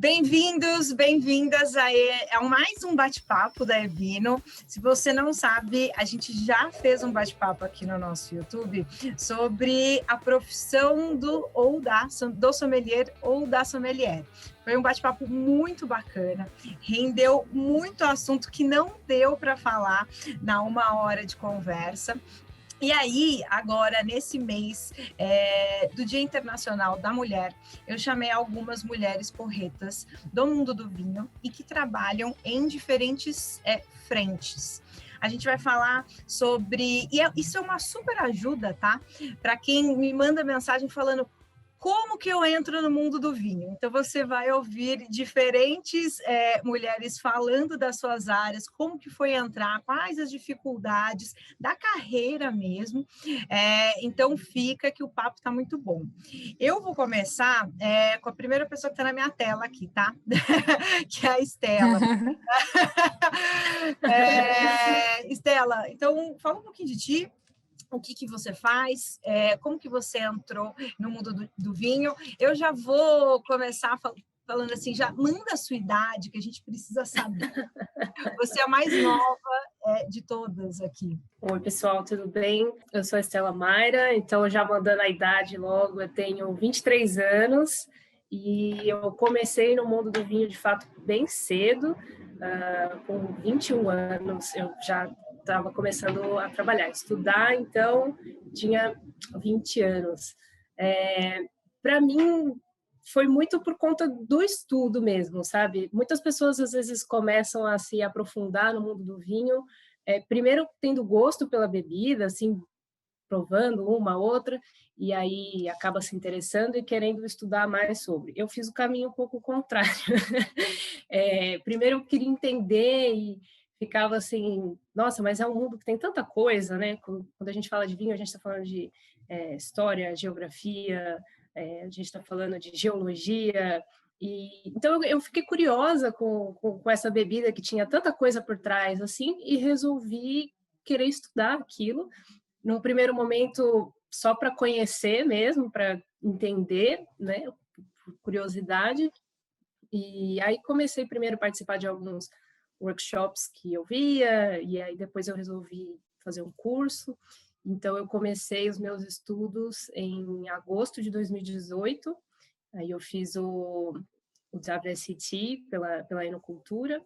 Bem-vindos, bem-vindas a mais um bate-papo da Evino. Se você não sabe, a gente já fez um bate-papo aqui no nosso YouTube sobre a profissão do sommelier ou da sommelier. Foi um bate-papo muito bacana, rendeu muito assunto que não deu para falar na 1 hora de conversa. E aí, agora, nesse mês do Dia Internacional da Mulher, eu chamei algumas mulheres porretas do mundo do vinho e que trabalham em diferentes frentes. A gente vai falar sobre... isso é uma super ajuda, tá? Para quem me manda mensagem falando... Como que eu entro no mundo do vinho? Então, você vai ouvir diferentes mulheres falando das suas áreas, como que foi entrar, quais as dificuldades da carreira mesmo. Então, fica que o papo está muito bom. Eu vou começar com a primeira pessoa que está na minha tela aqui, tá? Que é a Estela. Estela, então, fala um pouquinho de ti. O que você faz, como que você entrou no mundo do vinho. Eu já vou começar falando assim, já manda a sua idade, que a gente precisa saber. Você é a mais nova de todas aqui. Oi, pessoal, tudo bem? Eu sou a Estela Mayra, então já mandando a idade logo, eu tenho 23 anos e eu comecei no mundo do vinho, de fato, bem cedo, com 21 anos, eu já estava começando a trabalhar, estudar, então tinha 20 anos. Para mim, foi muito por conta do estudo mesmo, sabe? Muitas pessoas, às vezes, começam a se aprofundar no mundo do vinho, primeiro tendo gosto pela bebida, assim, provando uma, outra, e aí acaba se interessando e querendo estudar mais sobre. Eu fiz o caminho um pouco contrário. Primeiro eu queria entender e ficava assim, nossa, mas é um mundo que tem tanta coisa, né? Quando a gente fala de vinho, a gente está falando de história, geografia, a gente está falando de geologia, então eu fiquei curiosa com essa bebida que tinha tanta coisa por trás, assim, e resolvi querer estudar aquilo. Num primeiro momento, só para conhecer mesmo, para entender, né, por curiosidade. E aí comecei primeiro a participar de alguns workshops que eu via, e aí depois eu resolvi fazer um curso. Então, eu comecei os meus estudos em agosto de 2018, aí eu fiz o WSET pela Enocultura.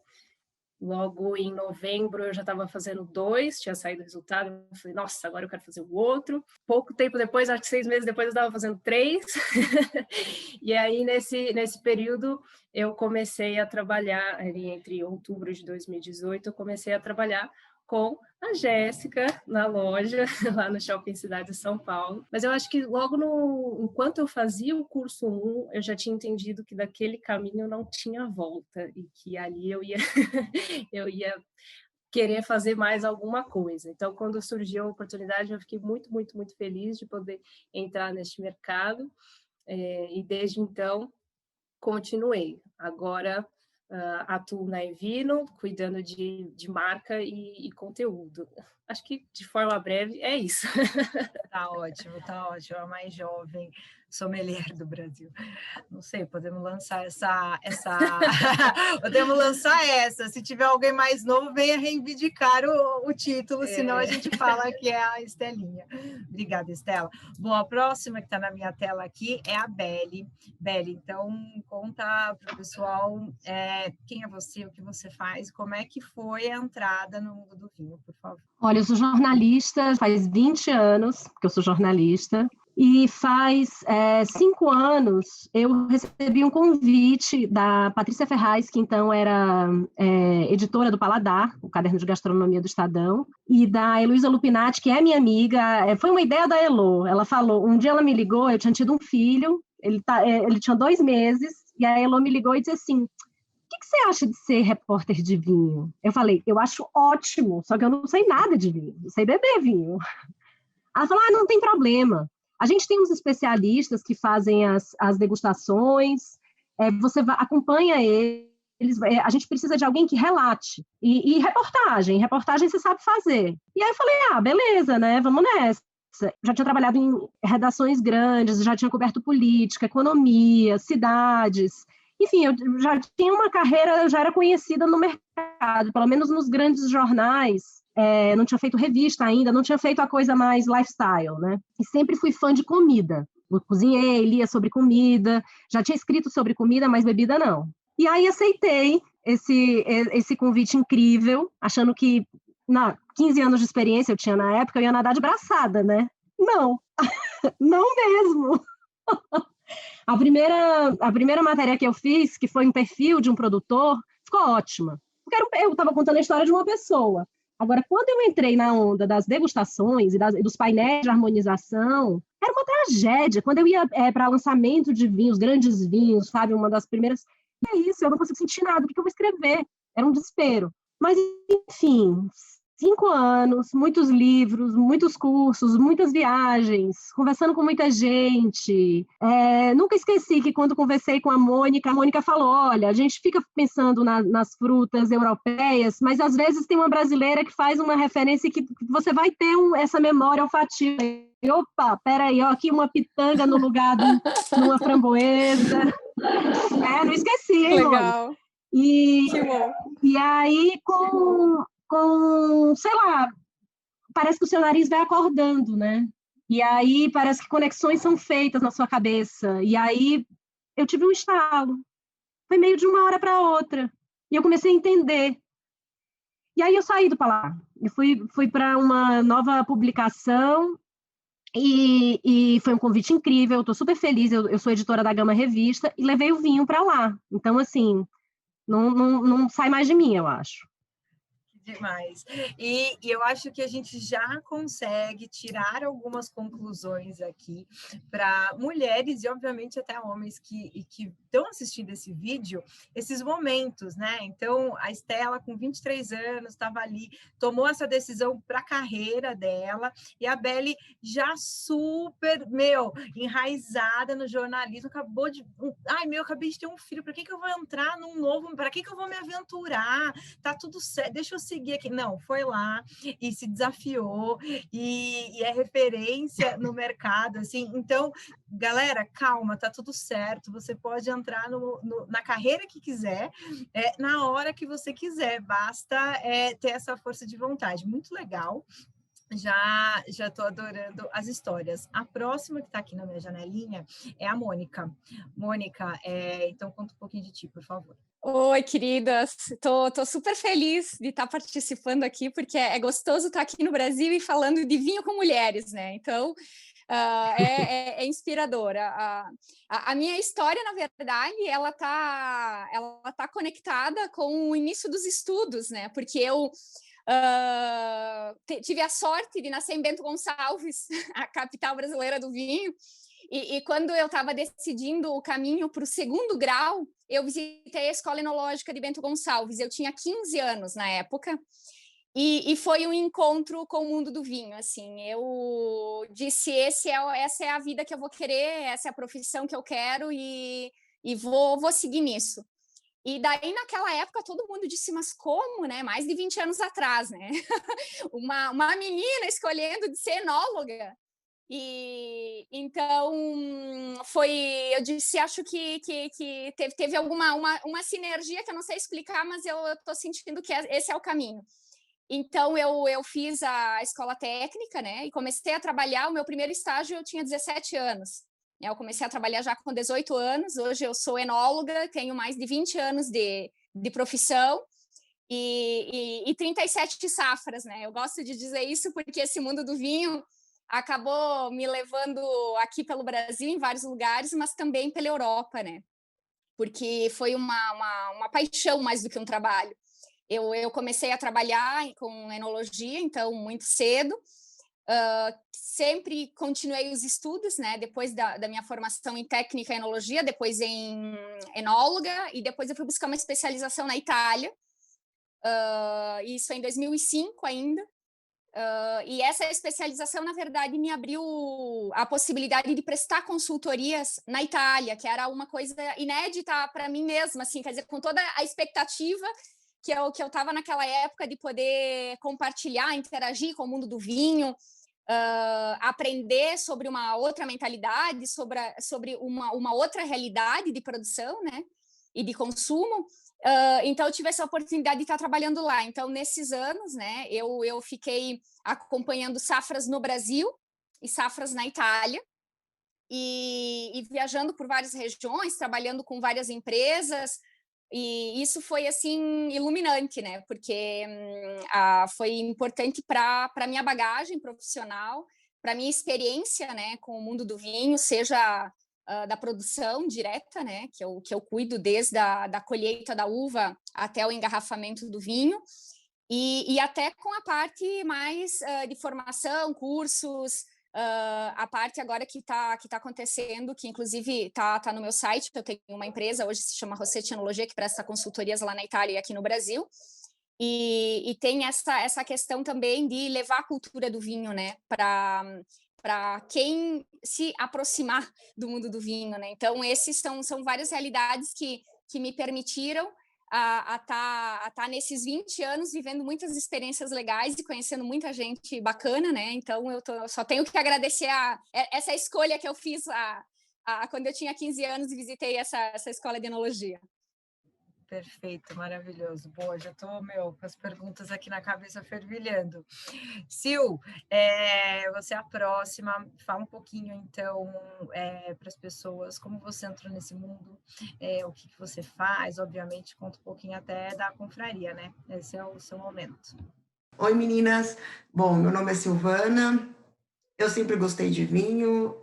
Logo em novembro eu já estava fazendo 2, tinha saído o resultado, eu falei, nossa, agora eu quero fazer o outro. Pouco tempo depois, acho que 6 meses depois, eu estava fazendo 3. E aí, nesse período, eu comecei a trabalhar, ali entre outubro de 2018, eu comecei a trabalhar com a Jéssica na loja, lá no Shopping Cidade de São Paulo. Mas eu acho que logo enquanto eu fazia o curso 1, eu já tinha entendido que daquele caminho não tinha volta e que ali eu ia, eu ia querer fazer mais alguma coisa. Então, quando surgiu a oportunidade, eu fiquei muito, muito, muito feliz de poder entrar neste mercado. E desde então, continuei. Agora, atuo na Evino, cuidando de marca e conteúdo. Acho que, de forma breve, é isso. Tá ótimo, tá ótimo. A mais jovem sommelier do Brasil. Não sei, podemos lançar essa... podemos lançar essa. Se tiver alguém mais novo, venha reivindicar o título, senão a gente fala que é a Estelinha. Obrigada, Estela. Bom, a próxima que está na minha tela aqui é a Beli. Beli, então, conta para o pessoal quem é você, o que você faz, como é que foi a entrada no mundo do vinho, por favor. Olha, eu sou jornalista, faz 20 anos que eu sou jornalista, e faz 5 anos eu recebi um convite da Patrícia Ferraz, que então era editora do Paladar, o caderno de gastronomia do Estadão, e da Heloísa Lupinati, que é minha amiga. Foi uma ideia da Elo. Ela falou, um dia ela me ligou, eu tinha tido um filho, ele tinha 2 meses, e a Elo me ligou e disse assim, o que você acha de ser repórter de vinho? Eu falei, eu acho ótimo, só que eu não sei nada de vinho, não sei beber vinho. Ela falou, não tem problema. A gente tem uns especialistas que fazem as degustações, você acompanha eles, a gente precisa de alguém que relate. E reportagem você sabe fazer. E aí eu falei, beleza, né, vamos nessa. Já tinha trabalhado em redações grandes, já tinha coberto política, economia, cidades. enfim, eu já tinha uma carreira, eu já era conhecida no mercado, pelo menos nos grandes jornais. Não tinha feito revista ainda, não tinha feito a coisa mais lifestyle, né? E sempre fui fã de comida. Eu cozinhei, lia sobre comida, já tinha escrito sobre comida, mas bebida não. E aí aceitei esse convite incrível, achando que 15 anos de experiência eu tinha na época, eu ia nadar de braçada, né? Não, não mesmo. A primeira matéria que eu fiz, que foi um perfil de um produtor, ficou ótima. Porque eu estava contando a história de uma pessoa. Agora, quando eu entrei na onda das degustações e dos painéis de harmonização, era uma tragédia. Quando eu ia para lançamento de vinhos, grandes vinhos, sabe? Uma das primeiras... É isso, eu não consigo sentir nada. O que eu vou escrever? Era um desespero. Mas, enfim, 5 anos, muitos livros, muitos cursos, muitas viagens, conversando com muita gente. Nunca esqueci que quando conversei com a Mônica falou, olha, a gente fica pensando nas frutas europeias, mas às vezes tem uma brasileira que faz uma referência que você vai ter essa memória olfativa. E, opa, peraí, ó, aqui uma pitanga no lugar de uma framboesa. Não esqueci, hein, Legal. Que bom. E aí, sei lá, parece que o seu nariz vai acordando, né? E aí parece que conexões são feitas na sua cabeça. E aí eu tive um estalo. Foi meio de uma hora para outra. E eu comecei a entender. E aí eu saí do Paladar. Eu fui para uma nova publicação e foi um convite incrível. Estou super feliz. Eu sou editora da Gama Revista e levei o vinho para lá. Então, assim, não sai mais de mim, eu acho. Demais. E eu acho que a gente já consegue tirar algumas conclusões aqui para mulheres e, obviamente, até homens que estão assistindo esse vídeo, esses momentos, né? Então, a Estela, com 23 anos, estava ali, tomou essa decisão para a carreira dela, e a Belle já super, enraizada no jornalismo, acabou de... eu acabei de ter um filho, para que eu vou entrar num novo... Para que eu vou me aventurar? Tá tudo certo, deixa eu seguir aqui. Não, foi lá e se desafiou e é referência no mercado, assim. Então, galera, calma, tá tudo certo. Você pode entrar na carreira que quiser, na hora que você quiser. Basta ter essa força de vontade. Muito legal. Já estou adorando as histórias. A próxima que está aqui na minha janelinha é a Mônica. Mônica, então conta um pouquinho de ti, por favor. Oi, queridas. Tô super feliz de estar participando aqui, porque é gostoso estar aqui no Brasil e falando de vinho com mulheres, né? Então, é inspiradora. A minha história, na verdade, ela tá conectada com o início dos estudos, né? Porque eu tive a sorte de nascer em Bento Gonçalves, a capital brasileira do vinho, e quando eu estava decidindo o caminho para o segundo grau, eu visitei a Escola Enológica de Bento Gonçalves. Eu tinha 15 anos na época, e foi um encontro com o mundo do vinho. Assim, eu disse, essa é a vida que eu vou querer, essa é a profissão que eu quero, e vou seguir nisso. E daí, naquela época, todo mundo disse, mas como, né? Mais de 20 anos atrás, né? uma menina escolhendo de ser enóloga. E então eu disse, acho que teve uma sinergia que eu não sei explicar, mas eu estou sentindo que esse é o caminho. Então eu fiz a escola técnica, né? E comecei a trabalhar. O meu primeiro estágio eu tinha 17 anos. Eu comecei a trabalhar já com 18 anos. Hoje eu sou enóloga, tenho mais de 20 anos de profissão. E 37 safras, né? Eu gosto de dizer isso porque esse mundo do vinho acabou me levando aqui pelo Brasil, em vários lugares, mas também pela Europa, né? Porque foi uma paixão mais do que um trabalho. Eu comecei a trabalhar com enologia, então, muito cedo. Sempre continuei os estudos, né? Depois da minha formação em técnica e enologia, depois em enóloga, e depois eu fui buscar uma especialização na Itália. Isso em 2005 ainda. E essa especialização, na verdade, me abriu a possibilidade de prestar consultorias na Itália, que era uma coisa inédita para mim mesma, assim, quer dizer, com toda a expectativa que eu estava naquela época de poder compartilhar, interagir com o mundo do vinho, aprender sobre uma outra mentalidade, sobre uma outra realidade de produção, né? e de consumo. Então, eu tive essa oportunidade de estar trabalhando lá. Então, nesses anos, né, eu fiquei acompanhando safras no Brasil e safras na Itália, e viajando por várias regiões, trabalhando com várias empresas, e isso foi, assim, iluminante, né, porque foi importante para a minha bagagem profissional, para a minha experiência, né, com o mundo do vinho, seja da produção direta, né, que eu cuido desde da colheita da uva até o engarrafamento do vinho, e até com a parte mais de formação, cursos, a parte agora que está acontecendo, que inclusive está no meu site, eu tenho uma empresa, hoje se chama Rossetti Enologia, que presta consultorias lá na Itália e aqui no Brasil, e tem essa questão também de levar a cultura do vinho, né, para quem se aproximar do mundo do vinho, né? Então, esses são várias realidades que me permitiram a tá nesses 20 anos vivendo muitas experiências legais e conhecendo muita gente bacana, né? Então, eu só tenho que agradecer essa escolha que eu fiz quando eu tinha 15 anos e visitei essa escola de enologia. Perfeito, maravilhoso. Boa, já estou, com as perguntas aqui na cabeça fervilhando. Sil, você é a próxima. Fala um pouquinho, então, para as pessoas, como você entrou nesse mundo, o que você faz, obviamente, conta um pouquinho até da confraria, né? Esse é o seu momento. Oi, meninas. Bom, meu nome é Silvana. Eu sempre gostei de vinho.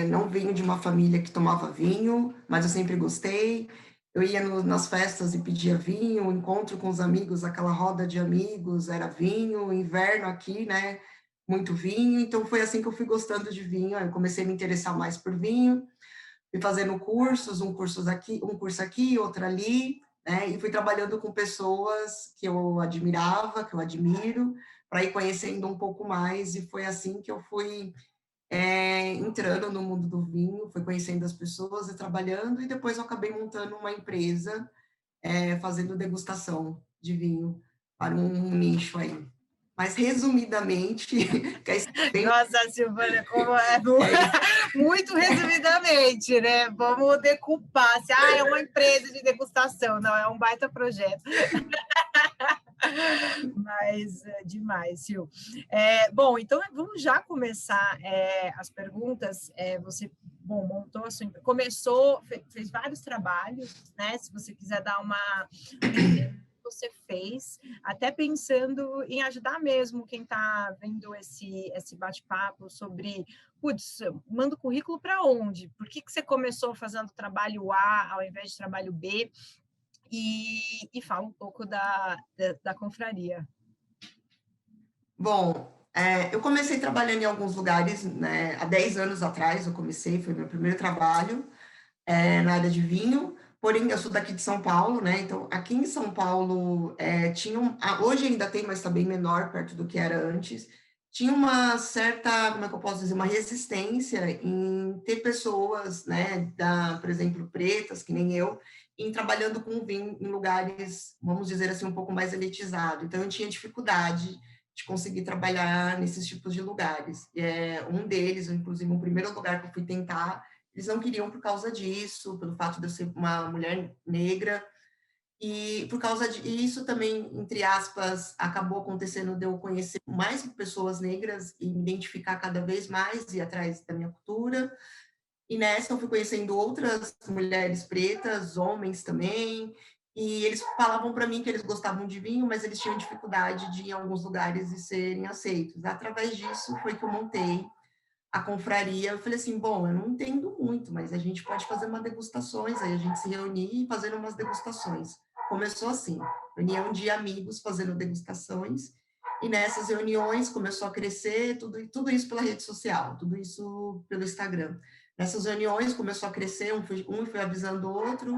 Não venho de uma família que tomava vinho, mas eu sempre gostei. Eu ia nas festas e pedia vinho, encontro com os amigos, aquela roda de amigos, era vinho, inverno aqui, né? Muito vinho. Então, foi assim que eu fui gostando de vinho. Aí eu comecei a me interessar mais por vinho, fui fazendo cursos, um curso aqui, outro ali, né? E fui trabalhando com pessoas que eu admirava, que eu admiro, para ir conhecendo um pouco mais. E foi assim que eu fui entrando no mundo do vinho, fui conhecendo as pessoas e trabalhando, e depois eu acabei montando uma empresa fazendo degustação de vinho para um nicho aí. Mas, resumidamente... Nossa, Silvana, como muito resumidamente, né? Vamos decupar. É uma empresa de degustação. Não, é um baita projeto. Mas é demais, Sil. Bom, então vamos já começar as perguntas. Você, montou a sua empresa, começou, fez vários trabalhos, né? Se você quiser dar uma você fez, até pensando em ajudar mesmo quem está vendo esse bate-papo sobre, manda o currículo para onde? Por que você começou fazendo trabalho A ao invés de trabalho B? E fala um pouco da confraria. Bom, eu comecei trabalhando em alguns lugares, né? Há 10 anos atrás eu comecei, foi meu primeiro trabalho na área de vinho, porém eu sou daqui de São Paulo, né? Então, aqui em São Paulo, hoje ainda tem, mas está bem menor, perto do que era antes, tinha uma certa, como é que eu posso dizer, uma resistência em ter pessoas, né, por exemplo, pretas, que nem eu, trabalhando com vinho em lugares, vamos dizer assim, um pouco mais elitizados. Então, eu tinha dificuldade de conseguir trabalhar nesses tipos de lugares. Um deles, inclusive, o primeiro lugar que eu fui tentar, eles não queriam por causa disso, pelo fato de eu ser uma mulher negra, e por causa disso também, entre aspas, acabou acontecendo de eu conhecer mais pessoas negras e me identificar cada vez mais, ir atrás da minha cultura. E nessa eu fui conhecendo outras mulheres pretas, homens também, e eles falavam para mim que eles gostavam de vinho, mas eles tinham dificuldade de ir em alguns lugares e serem aceitos. Através disso foi que eu montei a confraria. Eu falei assim, bom, eu não entendo muito, mas a gente pode fazer umas degustações, aí a gente se reunir e fazer umas degustações. Começou assim, reunião de amigos fazendo degustações, e nessas reuniões começou a crescer, tudo isso pela rede social, tudo isso pelo Instagram. Nessas reuniões começou a crescer, um foi avisando o outro,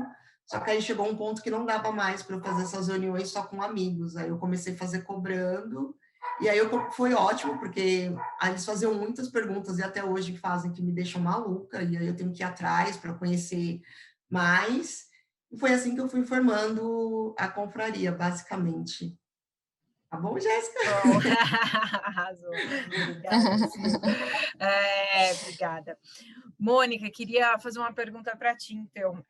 só que aí chegou um ponto que não dava mais para eu fazer essas reuniões só com amigos, aí eu comecei a fazer cobrando, e aí foi ótimo, porque eles faziam muitas perguntas, e até hoje fazem, que me deixam maluca, e aí eu tenho que ir atrás para conhecer mais, e foi assim que eu fui formando a confraria, basicamente. Tá bom, Jéssica? Bom, arrasou. Obrigada, Sil. Obrigada. Mônica, queria fazer uma pergunta para ti, então.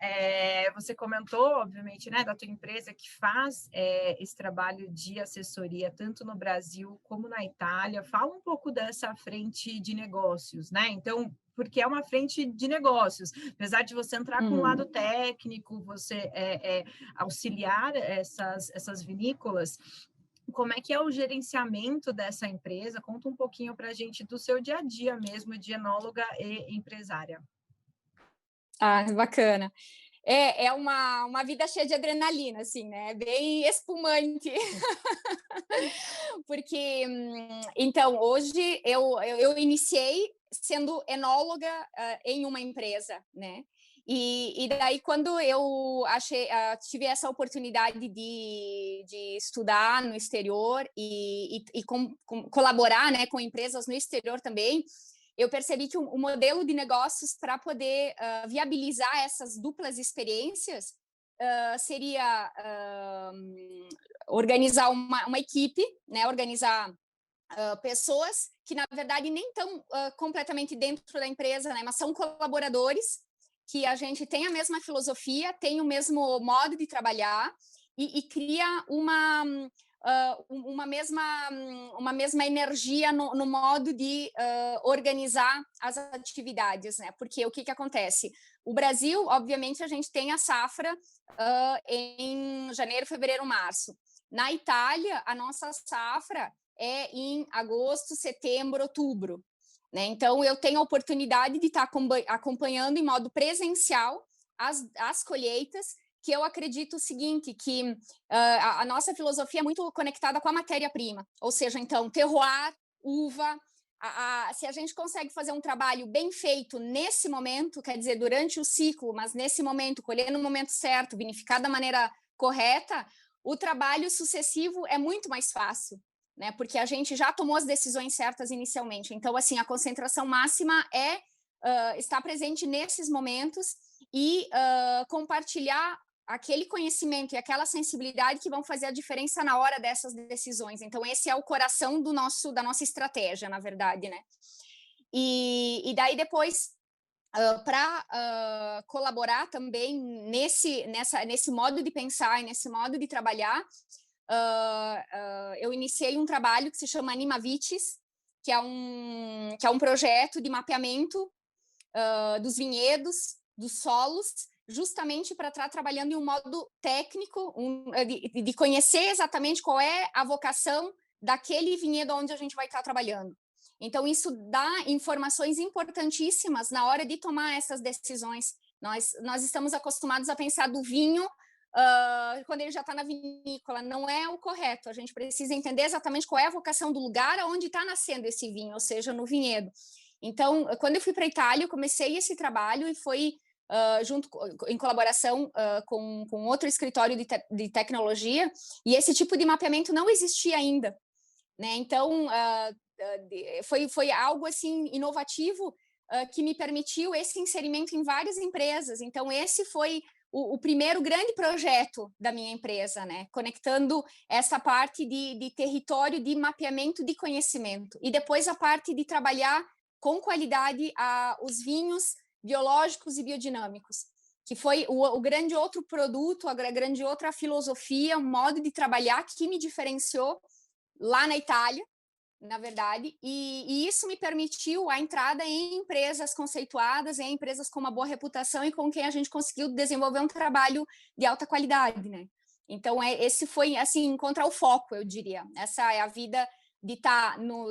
Você comentou, obviamente, né, da tua empresa que faz esse trabalho de assessoria tanto no Brasil como na Itália. Fala um pouco dessa frente de negócios, né? Então, porque é uma frente de negócios, apesar de você entrar com o lado técnico, você auxiliar essas vinícolas. Como é que é o gerenciamento dessa empresa? Conta um pouquinho para a gente do seu dia a dia mesmo, de enóloga e empresária. Ah, bacana. É uma vida cheia de adrenalina, assim, né? Bem espumante. Porque, então, hoje eu iniciei sendo enóloga em uma empresa, né? E daí, quando eu tive essa oportunidade de estudar no exterior e colaborar, né, com empresas no exterior também, eu percebi que o modelo de negócios para poder viabilizar essas duplas experiências seria organizar uma equipe, né, organizar pessoas que, na verdade, nem estão completamente dentro da empresa, né, mas são colaboradores, que a gente tem a mesma filosofia, tem o mesmo modo de trabalhar e cria uma mesma energia no modo de organizar as atividades, né? Porque o que acontece? O Brasil, obviamente, a gente tem a safra em janeiro, fevereiro, março. Na Itália, a nossa safra é em agosto, setembro, outubro. Né? Então, eu tenho a oportunidade de estar acompanhando em modo presencial as colheitas, que eu acredito o seguinte, que a nossa filosofia é muito conectada com a matéria-prima, ou seja, então, terroir, uva, se a gente consegue fazer um trabalho bem feito nesse momento, quer dizer, durante o ciclo, mas nesse momento, colher no momento certo, vinificar da maneira correta, o trabalho sucessivo é muito mais fácil. Né, porque a gente já tomou as decisões certas inicialmente. Então, assim, a concentração máxima é estar presente nesses momentos e compartilhar aquele conhecimento e aquela sensibilidade que vão fazer a diferença na hora dessas decisões. Então, esse é o coração da nossa estratégia, na verdade, né? E daí, depois, para colaborar também nesse modo de pensar e nesse modo de trabalhar, eu iniciei um trabalho que se chama Animavites, que é um projeto de mapeamento dos vinhedos, dos solos, justamente para estar trabalhando em um modo técnico, de conhecer exatamente qual é a vocação daquele vinhedo onde a gente vai estar trabalhando. Então, isso dá informações importantíssimas na hora de tomar essas decisões. Nós estamos acostumados a pensar do vinho quando ele já está na vinícola, não é o correto. A gente precisa entender exatamente qual é a vocação do lugar onde está nascendo esse vinho, ou seja, no vinhedo. Então, quando eu fui para a Itália, eu comecei esse trabalho e foi em colaboração com outro escritório de tecnologia, e esse tipo de mapeamento não existia ainda. Né? Então, foi algo assim inovativo que me permitiu esse inserimento em várias empresas. Então, esse foi o primeiro grande projeto da minha empresa, né? Conectando essa parte de território de mapeamento de conhecimento. E depois a parte de trabalhar com qualidade os vinhos biológicos e biodinâmicos, que foi o grande outro produto, a grande outra filosofia, um modo de trabalhar que me diferenciou lá na Itália, na verdade, e isso me permitiu a entrada em empresas conceituadas, em empresas com uma boa reputação e com quem a gente conseguiu desenvolver um trabalho de alta qualidade, né? Então, esse foi, assim, encontrar o foco, eu diria. Essa é a vida de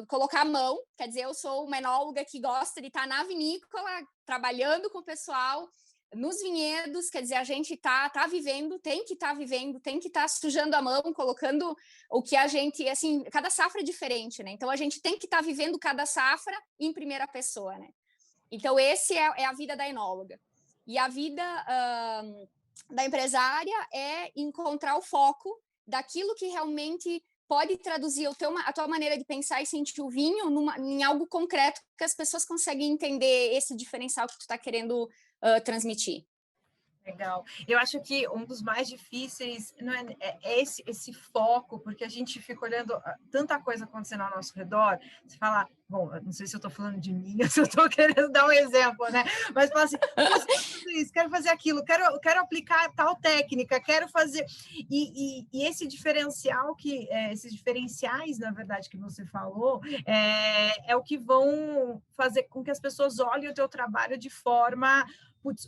colocar a mão, quer dizer, eu sou uma enóloga que gosta de estar na vinícola, trabalhando com o pessoal, nos vinhedos, quer dizer, a gente tá vivendo, tem que estar sujando a mão, colocando o que a gente, assim, cada safra é diferente, né? Então, a gente tem que estar vivendo cada safra em primeira pessoa, né? Então, esse é a vida da enóloga. E a vida da empresária é encontrar o foco daquilo que realmente pode traduzir a tua maneira de pensar e sentir o vinho em algo concreto que as pessoas conseguem entender esse diferencial que tu está querendo transmitir. Legal. Eu acho que um dos mais difíceis não é esse foco, porque a gente fica olhando tanta coisa acontecendo ao nosso redor, você fala, bom, não sei se eu estou falando de mim, se eu estou querendo dar um exemplo, né? Mas fala assim, quero fazer isso, quero fazer aquilo, quero aplicar tal técnica, quero fazer... E esse diferencial, esses diferenciais, na verdade, que você falou, é o que vão fazer com que as pessoas olhem o teu trabalho de forma...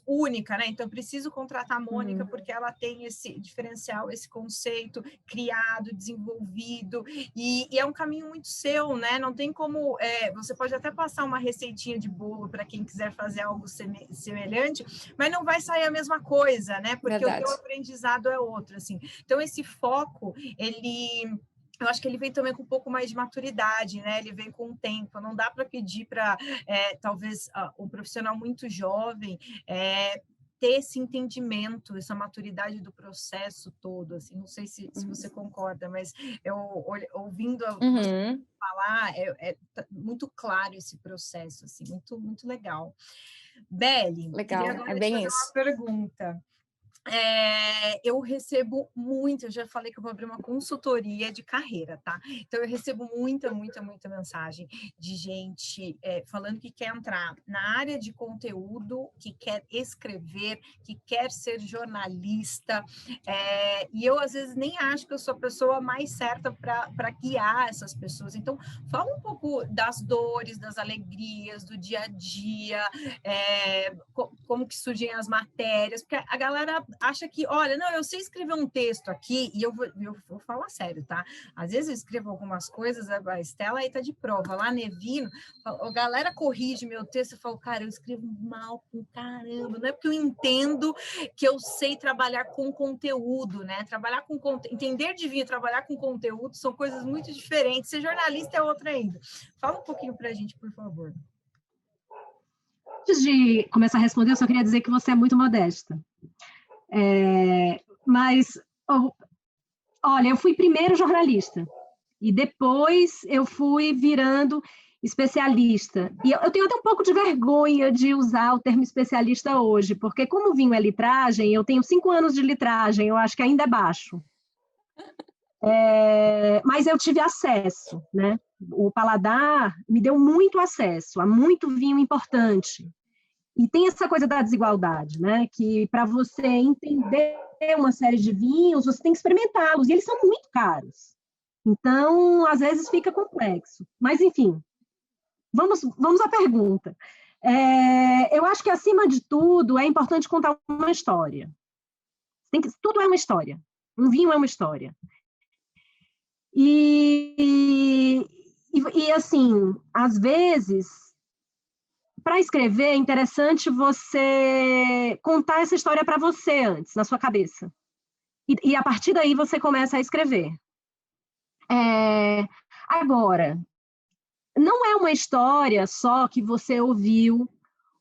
única, né? Então, preciso contratar a Mônica porque ela tem esse diferencial, esse conceito criado, desenvolvido, e é um caminho muito seu, né? Não tem como... você pode até passar uma receitinha de bolo para quem quiser fazer algo semelhante, mas não vai sair a mesma coisa, né? Porque Verdade. O teu aprendizado é outro, assim. Então, esse foco, eu acho que ele vem também com um pouco mais de maturidade, né? Ele vem com o tempo. Não dá para pedir para, talvez, um profissional muito jovem ter esse entendimento, essa maturidade do processo todo. Assim, não sei se você concorda, mas eu ouvindo você falar, é muito claro esse processo, assim, muito, muito legal. Beli, legal, agora é bem te fazer isso. uma pergunta. Eu recebo muito, eu já falei que eu vou abrir uma consultoria de carreira, tá? Então, eu recebo muita mensagem de gente falando que quer entrar na área de conteúdo, que quer escrever, que quer ser jornalista, e eu, às vezes, nem acho que eu sou a pessoa mais certa para guiar essas pessoas. Então, fala um pouco das dores, das alegrias, do dia a dia, como que surgem as matérias, porque a galera acha que, olha, não, eu sei escrever um texto aqui, e eu vou falar sério, tá? Às vezes eu escrevo algumas coisas, a Estela aí tá de prova, lá Nevino, a galera corrige meu texto, eu falo, cara, eu escrevo mal com caramba, não é porque eu entendo que eu sei trabalhar com conteúdo, né? Entender de vinho e trabalhar com conteúdo são coisas muito diferentes, ser jornalista é outra ainda. Fala um pouquinho pra gente, por favor. Antes de começar a responder, eu só queria dizer que você é muito modesta. Mas, olha, eu fui primeiro jornalista e depois eu fui virando especialista. E eu tenho até um pouco de vergonha de usar o termo especialista hoje, porque como vinho é litragem, eu tenho 5 anos de litragem, eu acho que ainda é baixo. Mas eu tive acesso, né? O paladar me deu muito acesso a muito vinho importante. E tem essa coisa da desigualdade, né? Que para você entender uma série de vinhos, você tem que experimentá-los, e eles são muito caros. Então, às vezes fica complexo. Mas, enfim, vamos à pergunta. Eu acho que, acima de tudo, é importante contar uma história. Tudo é uma história. Um vinho é uma história. E assim, às vezes... Para escrever, é interessante você contar essa história para você antes, na sua cabeça. E a partir daí você começa a escrever. Agora, não é uma história só que você ouviu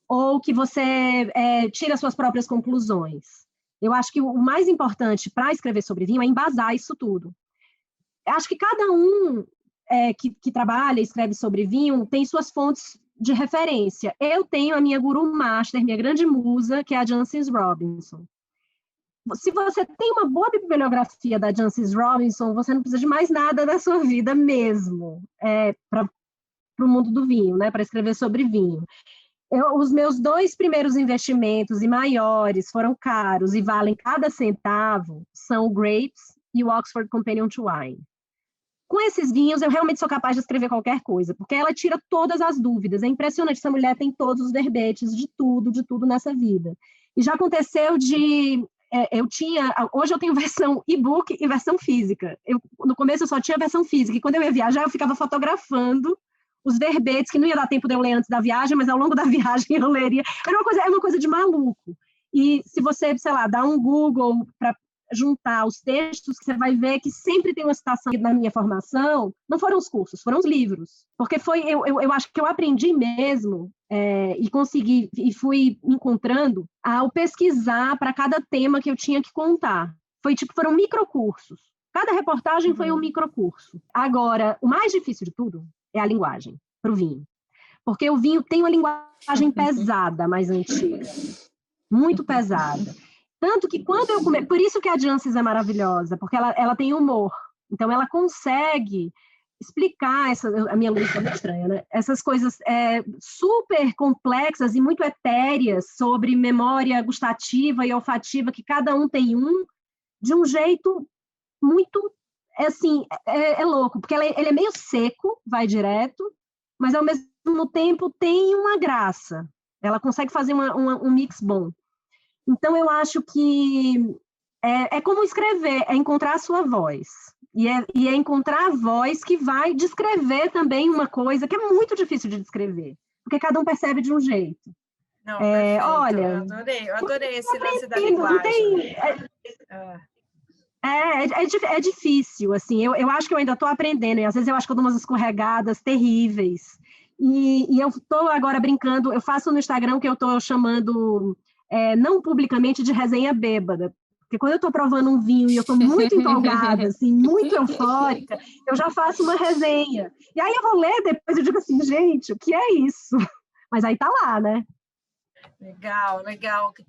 ou que você tira suas próprias conclusões. Eu acho que o mais importante para escrever sobre vinho é embasar isso tudo. Eu acho que cada um que trabalha e escreve sobre vinho tem suas fontes de referência. Eu tenho a minha guru master, minha grande musa, que é a Jancis Robinson. Se você tem uma boa bibliografia da Jancis Robinson, você não precisa de mais nada da sua vida mesmo, para o mundo do vinho, né, para escrever sobre vinho. Os meus 2 primeiros investimentos e maiores foram caros e valem cada centavo, são o Grapes e o Oxford Companion to Wine. Com esses vinhos, eu realmente sou capaz de escrever qualquer coisa, porque ela tira todas as dúvidas. É impressionante, essa mulher tem todos os verbetes de tudo nessa vida. E já aconteceu hoje eu tenho versão e-book e versão física. No começo eu só tinha versão física, e quando eu ia viajar, eu ficava fotografando os verbetes, que não ia dar tempo de eu ler antes da viagem, mas ao longo da viagem eu leria. É uma coisa de maluco. E se você, sei lá, dá um Google para juntar os textos, você vai ver que sempre tem uma citação na minha formação, não foram os cursos, foram os livros. Porque eu acho que eu aprendi mesmo e consegui, e fui encontrando ao pesquisar para cada tema que eu tinha que contar. Foram microcursos. Cada reportagem foi um microcurso. Agora, o mais difícil de tudo é a linguagem para o vinho. Porque o vinho tem uma linguagem pesada, mais antiga. Muito pesada. Tanto que quando eu comecei... Por isso que a Jancis é maravilhosa, porque ela tem humor. Então, ela consegue explicar a minha língua é muito estranha, né? Essas coisas super complexas e muito etéreas sobre memória gustativa e olfativa, que cada um tem de um jeito muito, assim, louco, porque ele é meio seco, vai direto, mas ao mesmo tempo tem uma graça. Ela consegue fazer um mix bom. Então, eu acho que é como escrever, é encontrar a sua voz. E é encontrar a voz que vai descrever também uma coisa que é muito difícil de descrever, porque cada um percebe de um jeito. Não, perfeito. Olha, eu adorei esse lance da linguagem. É difícil, assim, eu acho que eu ainda estou aprendendo, e às vezes eu acho que eu dou umas escorregadas terríveis. E eu estou agora brincando, eu faço no Instagram que eu estou chamando, não publicamente, de resenha bêbada. Porque quando eu estou provando um vinho e eu estou muito empolgada, assim, muito eufórica, eu já faço uma resenha. E aí eu vou ler depois e digo assim, gente, o que é isso? Mas aí tá lá, né? Legal.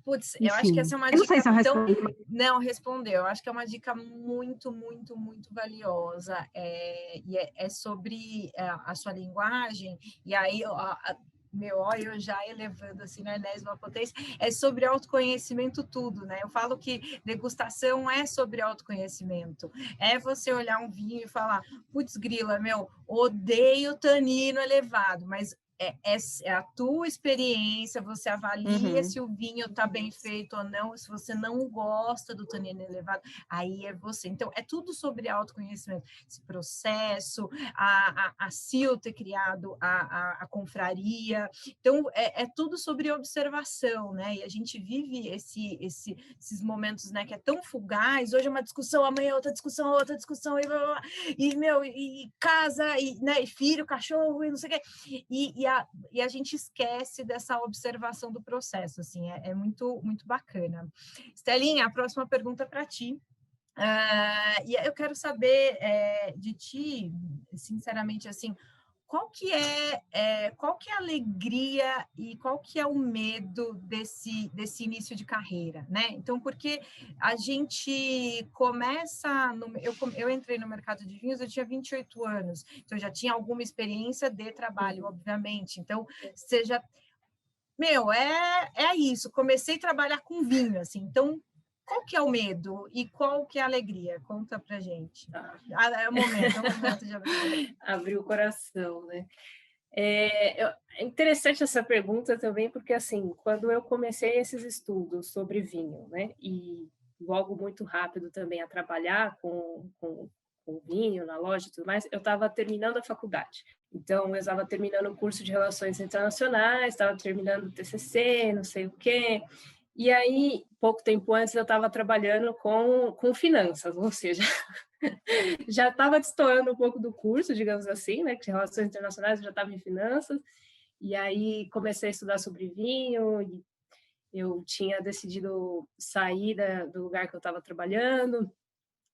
Putz, eu acho que essa é uma dica... Eu não sei se eu respondi. Não, respondeu. Eu acho que é uma dica muito, muito, muito valiosa. E é sobre a sua linguagem. E aí... eu já elevando assim na enésima potência, é sobre autoconhecimento tudo, né? Eu falo que degustação é sobre autoconhecimento. É você olhar um vinho e falar, putz, grila, odeio tanino elevado, mas é a tua experiência, você avalia se o vinho está bem feito ou não, se você não gosta do tanino elevado, aí é você. Então, é tudo sobre autoconhecimento. Esse processo, a Sil ter criado a confraria, então, é tudo sobre observação, né? E a gente vive esses momentos, né, que é tão fugaz, hoje é uma discussão, amanhã é outra discussão, e casa, né, e filho, cachorro, e não sei o quê, e a gente esquece dessa observação do processo, assim, é muito, muito bacana. Estelinha, a próxima pergunta para ti. E eu quero saber de ti, sinceramente, assim, qual que é a alegria e qual que é o medo desse início de carreira, né? Então, porque a gente começa... Eu entrei no mercado de vinhos, eu tinha 28 anos, então eu já tinha alguma experiência de trabalho, obviamente. Então, seja... é isso, comecei a trabalhar com vinho, assim, então... Qual que é o medo e qual que é a alegria? Conta pra gente. É o momento de abrir. Abrir o coração, né? É interessante essa pergunta também, porque, assim, quando eu comecei esses estudos sobre vinho, né, e logo muito rápido também a trabalhar com vinho na loja e tudo mais, eu estava terminando a faculdade. Então, eu estava terminando o curso de Relações Internacionais, estava terminando o TCC, não sei o quê. E aí, pouco tempo antes, eu estava trabalhando com finanças, ou seja, já estava destoando um pouco do curso, digamos assim, né, que Relações Internacionais, eu já estava em finanças, e aí comecei a estudar sobre vinho, e eu tinha decidido sair do lugar que eu estava trabalhando,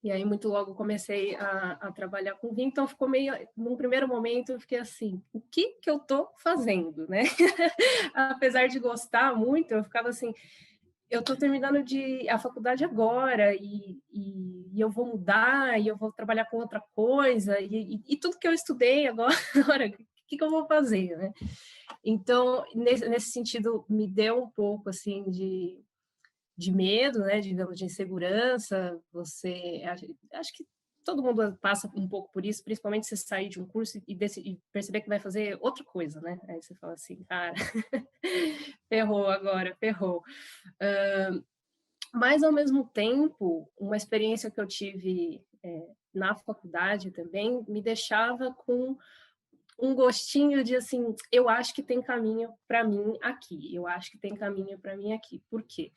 e aí muito logo comecei a trabalhar com vinho, então ficou meio, num primeiro momento, eu fiquei assim, o que eu estou fazendo, né? Apesar de gostar muito, eu ficava assim... Eu estou terminando a faculdade agora e eu vou mudar e eu vou trabalhar com outra coisa e tudo que eu estudei agora, o que eu vou fazer, né? Então, nesse sentido, me deu um pouco, assim, de medo, né? Digamos, de insegurança. Acho que todo mundo passa um pouco por isso, principalmente se sair de um curso e perceber que vai fazer outra coisa, né? Aí você fala assim, cara, ferrou agora, ferrou. Mas, ao mesmo tempo, uma experiência que eu tive na faculdade também me deixava com um gostinho de, assim, eu acho que tem caminho para mim aqui, Por quê?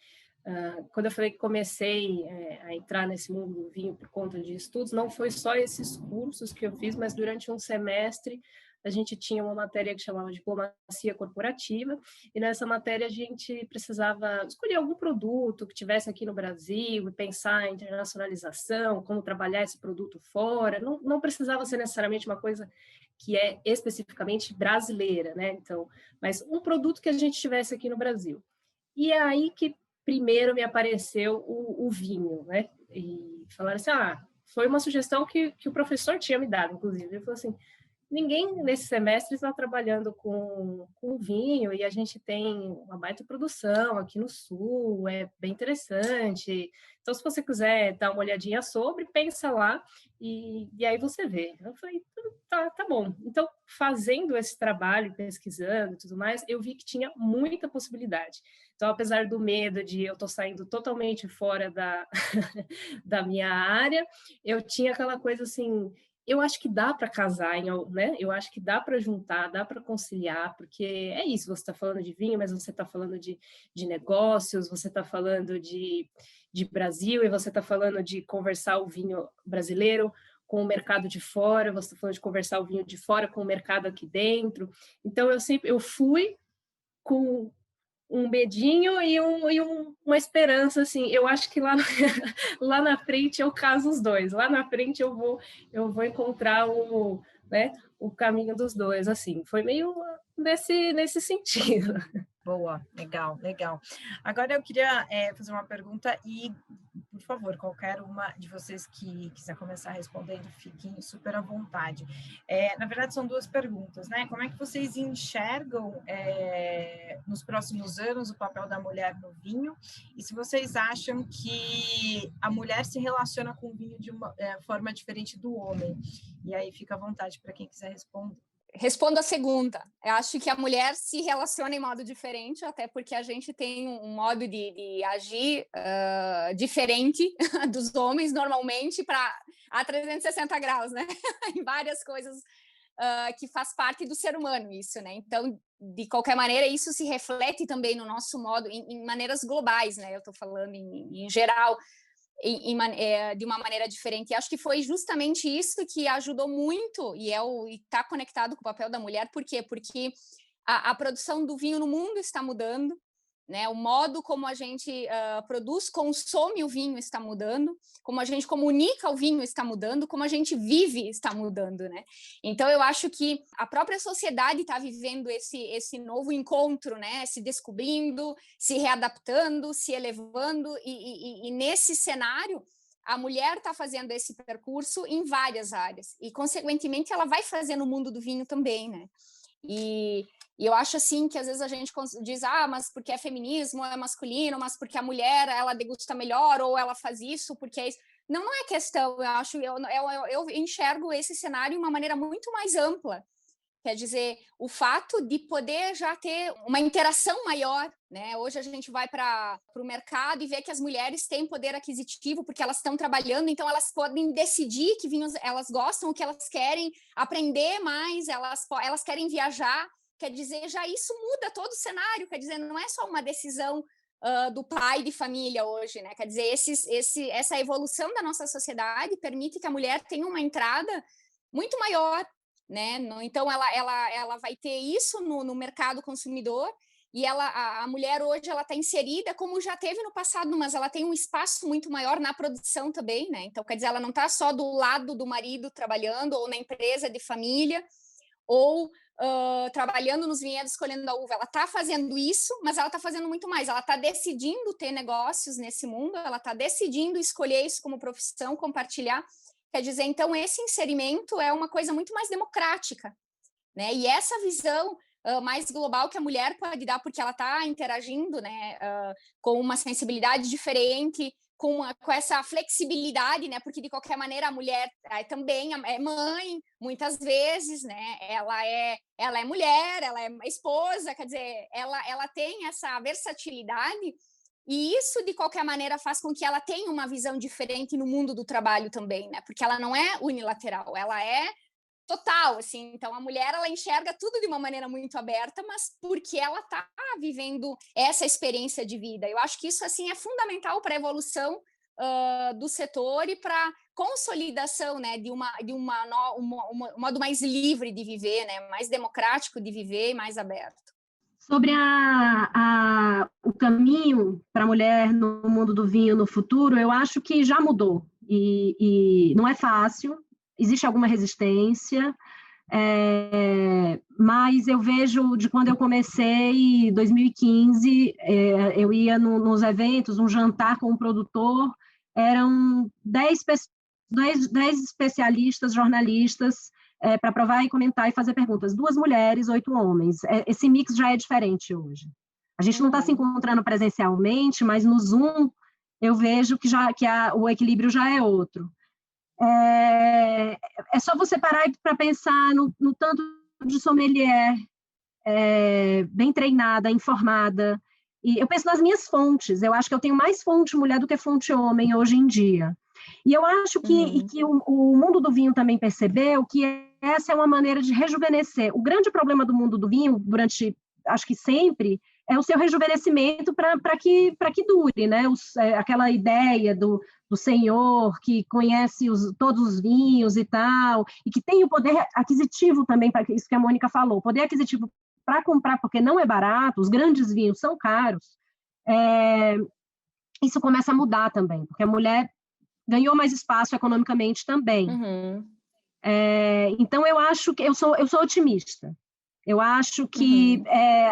Quando eu falei que comecei a entrar nesse mundo do vinho por conta de estudos, não foi só esses cursos que eu fiz, mas durante um semestre a gente tinha uma matéria que chamava de diplomacia corporativa, e nessa matéria a gente precisava escolher algum produto que tivesse aqui no Brasil e pensar em internacionalização, como trabalhar esse produto fora. Não precisava ser necessariamente uma coisa que é especificamente brasileira, né? Então, mas um produto que a gente tivesse aqui no Brasil. E é aí que primeiro me apareceu o vinho, né? E falaram assim, foi uma sugestão que o professor tinha me dado, inclusive. Ele falou assim, ninguém nesse semestre está trabalhando com vinho e a gente tem uma baita produção aqui no Sul, é bem interessante. Então, se você quiser dar uma olhadinha sobre, pensa lá e aí você vê. Eu falei, tá bom. Então, fazendo esse trabalho, pesquisando e tudo mais, eu vi que tinha muita possibilidade. Então, apesar do medo de eu estar saindo totalmente fora da minha área, eu tinha aquela coisa assim, eu acho que dá para casar, né? Eu acho que dá para juntar, dá para conciliar, porque é isso, você está falando de vinho, mas você está falando de negócios, você está falando de Brasil, e você está falando de conversar o vinho brasileiro com o mercado de fora, você está falando de conversar o vinho de fora com o mercado aqui dentro. Então, eu fui com um medinho e uma esperança, assim, eu acho que lá na frente eu caso os dois, lá na frente eu vou encontrar o caminho dos dois, assim, foi meio nesse sentido. Boa, legal. Agora eu queria fazer uma pergunta e, por favor, qualquer uma de vocês que quiser começar respondendo, fiquem super à vontade. Na verdade, são duas perguntas, né? Como é que vocês enxergam nos próximos anos o papel da mulher no vinho? E se vocês acham que a mulher se relaciona com o vinho de uma forma diferente do homem? E aí fica à vontade para quem quiser responder. Respondo a segunda. Eu acho que a mulher se relaciona em modo diferente, até porque a gente tem um modo de agir diferente dos homens, normalmente, a 360 graus, né? Em várias coisas que faz parte do ser humano, isso, né? Então, de qualquer maneira, isso se reflete também no nosso modo, em maneiras globais, né? Eu estou falando em geral, de uma maneira diferente. E acho que foi justamente isso que ajudou muito e está conectado com o papel da mulher. Por quê? Porque a produção do vinho no mundo está mudando, né? O modo como a gente produz, consome o vinho está mudando, como a gente comunica o vinho está mudando, como a gente vive está mudando, né? Então, eu acho que a própria sociedade está vivendo esse novo encontro, né? Se descobrindo, se readaptando, se elevando, e nesse cenário, a mulher está fazendo esse percurso em várias áreas, e, consequentemente, ela vai fazer no mundo do vinho também, né? E eu acho assim que às vezes a gente diz, mas porque é feminismo, é masculino, mas porque a mulher ela degusta melhor, ou ela faz isso porque é isso. Não é questão, eu enxergo esse cenário de uma maneira muito mais ampla. Quer dizer, o fato de poder já ter uma interação maior, né? Hoje a gente vai para o mercado e vê que as mulheres têm poder aquisitivo porque elas estão trabalhando, então elas podem decidir que vinhos elas gostam, o que elas querem aprender mais, elas querem viajar. Quer dizer, já isso muda todo o cenário, quer dizer, não é só uma decisão do pai de família hoje, né? Quer dizer, essa evolução da nossa sociedade permite que a mulher tenha uma entrada muito maior, né? Então, ela vai ter isso no mercado consumidor, e a mulher hoje ela está inserida, como já teve no passado, mas ela tem um espaço muito maior na produção também, né? Então, quer dizer, ela não está só do lado do marido trabalhando, ou na empresa de família, ou trabalhando nos vinhedos, escolhendo a uva. Ela está fazendo isso, mas ela está fazendo muito mais. Ela está decidindo ter negócios nesse mundo, ela está decidindo escolher isso como profissão, compartilhar. Quer dizer, então, esse inserimento é uma coisa muito mais democrática, né? E essa visão mais global que a mulher pode dar, porque ela está interagindo, né, com uma sensibilidade diferente, com essa flexibilidade, né? Porque, de qualquer maneira, a mulher também é mãe, muitas vezes, né? Ela é mulher, ela é esposa, quer dizer, ela tem essa versatilidade. E isso, de qualquer maneira, faz com que ela tenha uma visão diferente no mundo do trabalho também, né? Porque ela não é unilateral, ela é total, assim. Então, a mulher, ela enxerga tudo de uma maneira muito aberta, mas porque ela está vivendo essa experiência de vida. Eu acho que isso, assim, é fundamental para a evolução do setor e para a consolidação, né, de um modo mais livre de viver, né? Mais democrático de viver e mais aberto. Sobre o caminho para a mulher no mundo do vinho no futuro, eu acho que já mudou, e não é fácil, existe alguma resistência, Mas eu vejo de quando eu comecei, em 2015, eu ia nos eventos, um jantar com um produtor, eram 10 especialistas, jornalistas, para provar e comentar e fazer perguntas. 2 mulheres, 8 homens. Esse mix já é diferente hoje. A gente não está se encontrando presencialmente, mas no Zoom eu vejo que o equilíbrio já é outro. É só você parar para pensar no tanto de sommelier bem treinada, informada. E eu penso nas minhas fontes. Eu acho que eu tenho mais fonte mulher do que fonte homem hoje em dia. E eu acho que o mundo do vinho também percebeu que essa é uma maneira de rejuvenescer. O grande problema do mundo do vinho, durante, acho que sempre, é o seu rejuvenescimento para que dure, né? Aquela ideia do senhor que conhece todos os vinhos e tal, e que tem o poder aquisitivo também, para isso que a Mônica falou, poder aquisitivo para comprar, porque não é barato, os grandes vinhos são caros. Isso começa a mudar também, porque a mulher ganhou mais espaço economicamente também. Então, eu acho que eu sou otimista. Eu acho que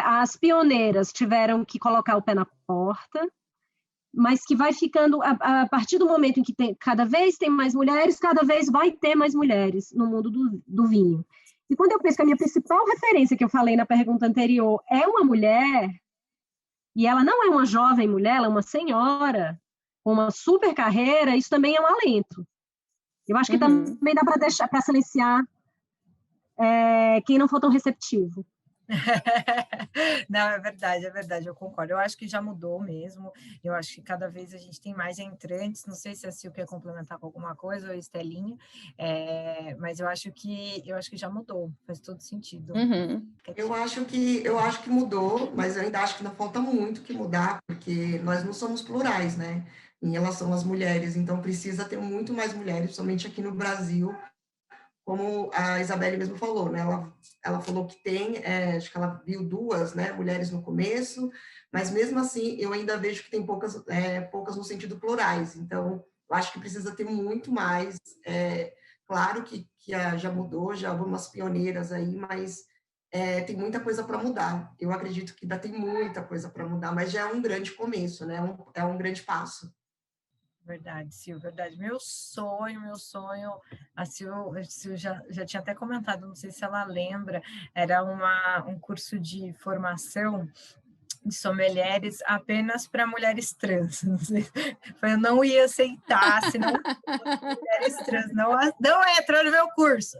as pioneiras tiveram que colocar o pé na porta, mas que vai ficando, a partir do momento em que cada vez tem mais mulheres, cada vez vai ter mais mulheres no mundo do vinho. E quando eu penso que a minha principal referência, que eu falei na pergunta anterior, é uma mulher, e ela não é uma jovem mulher, ela é uma senhora, com uma super carreira, isso também é um alento. Eu acho que também dá para silenciar quem não for tão receptivo. Não, é verdade, eu concordo. Eu acho que já mudou mesmo. Eu acho que cada vez a gente tem mais entrantes. Não sei se a Sil quer complementar com alguma coisa, ou a Estelinha, mas eu acho que já mudou, faz todo sentido. Eu acho que mudou, mas eu ainda acho que ainda falta muito que mudar, porque nós não somos plurais, né? Em relação às mulheres, então precisa ter muito mais mulheres, principalmente aqui no Brasil, como a Isabelle mesmo falou, né? Ela falou que tem, acho que ela viu 2, né, mulheres no começo, mas mesmo assim eu ainda vejo que tem poucas no sentido plurais, então eu acho que precisa ter muito mais. Claro que já mudou, já algumas pioneiras aí, mas tem muita coisa para mudar. Eu acredito que ainda tem muita coisa para mudar, mas já é um grande começo, né? É um grande passo. Verdade, Sil, verdade. Meu sonho, a Sil já tinha até comentado, não sei se ela lembra, era um curso de formação de sommeliers apenas para mulheres trans. Não sei, eu não ia aceitar se não mulheres trans não entrou no meu curso.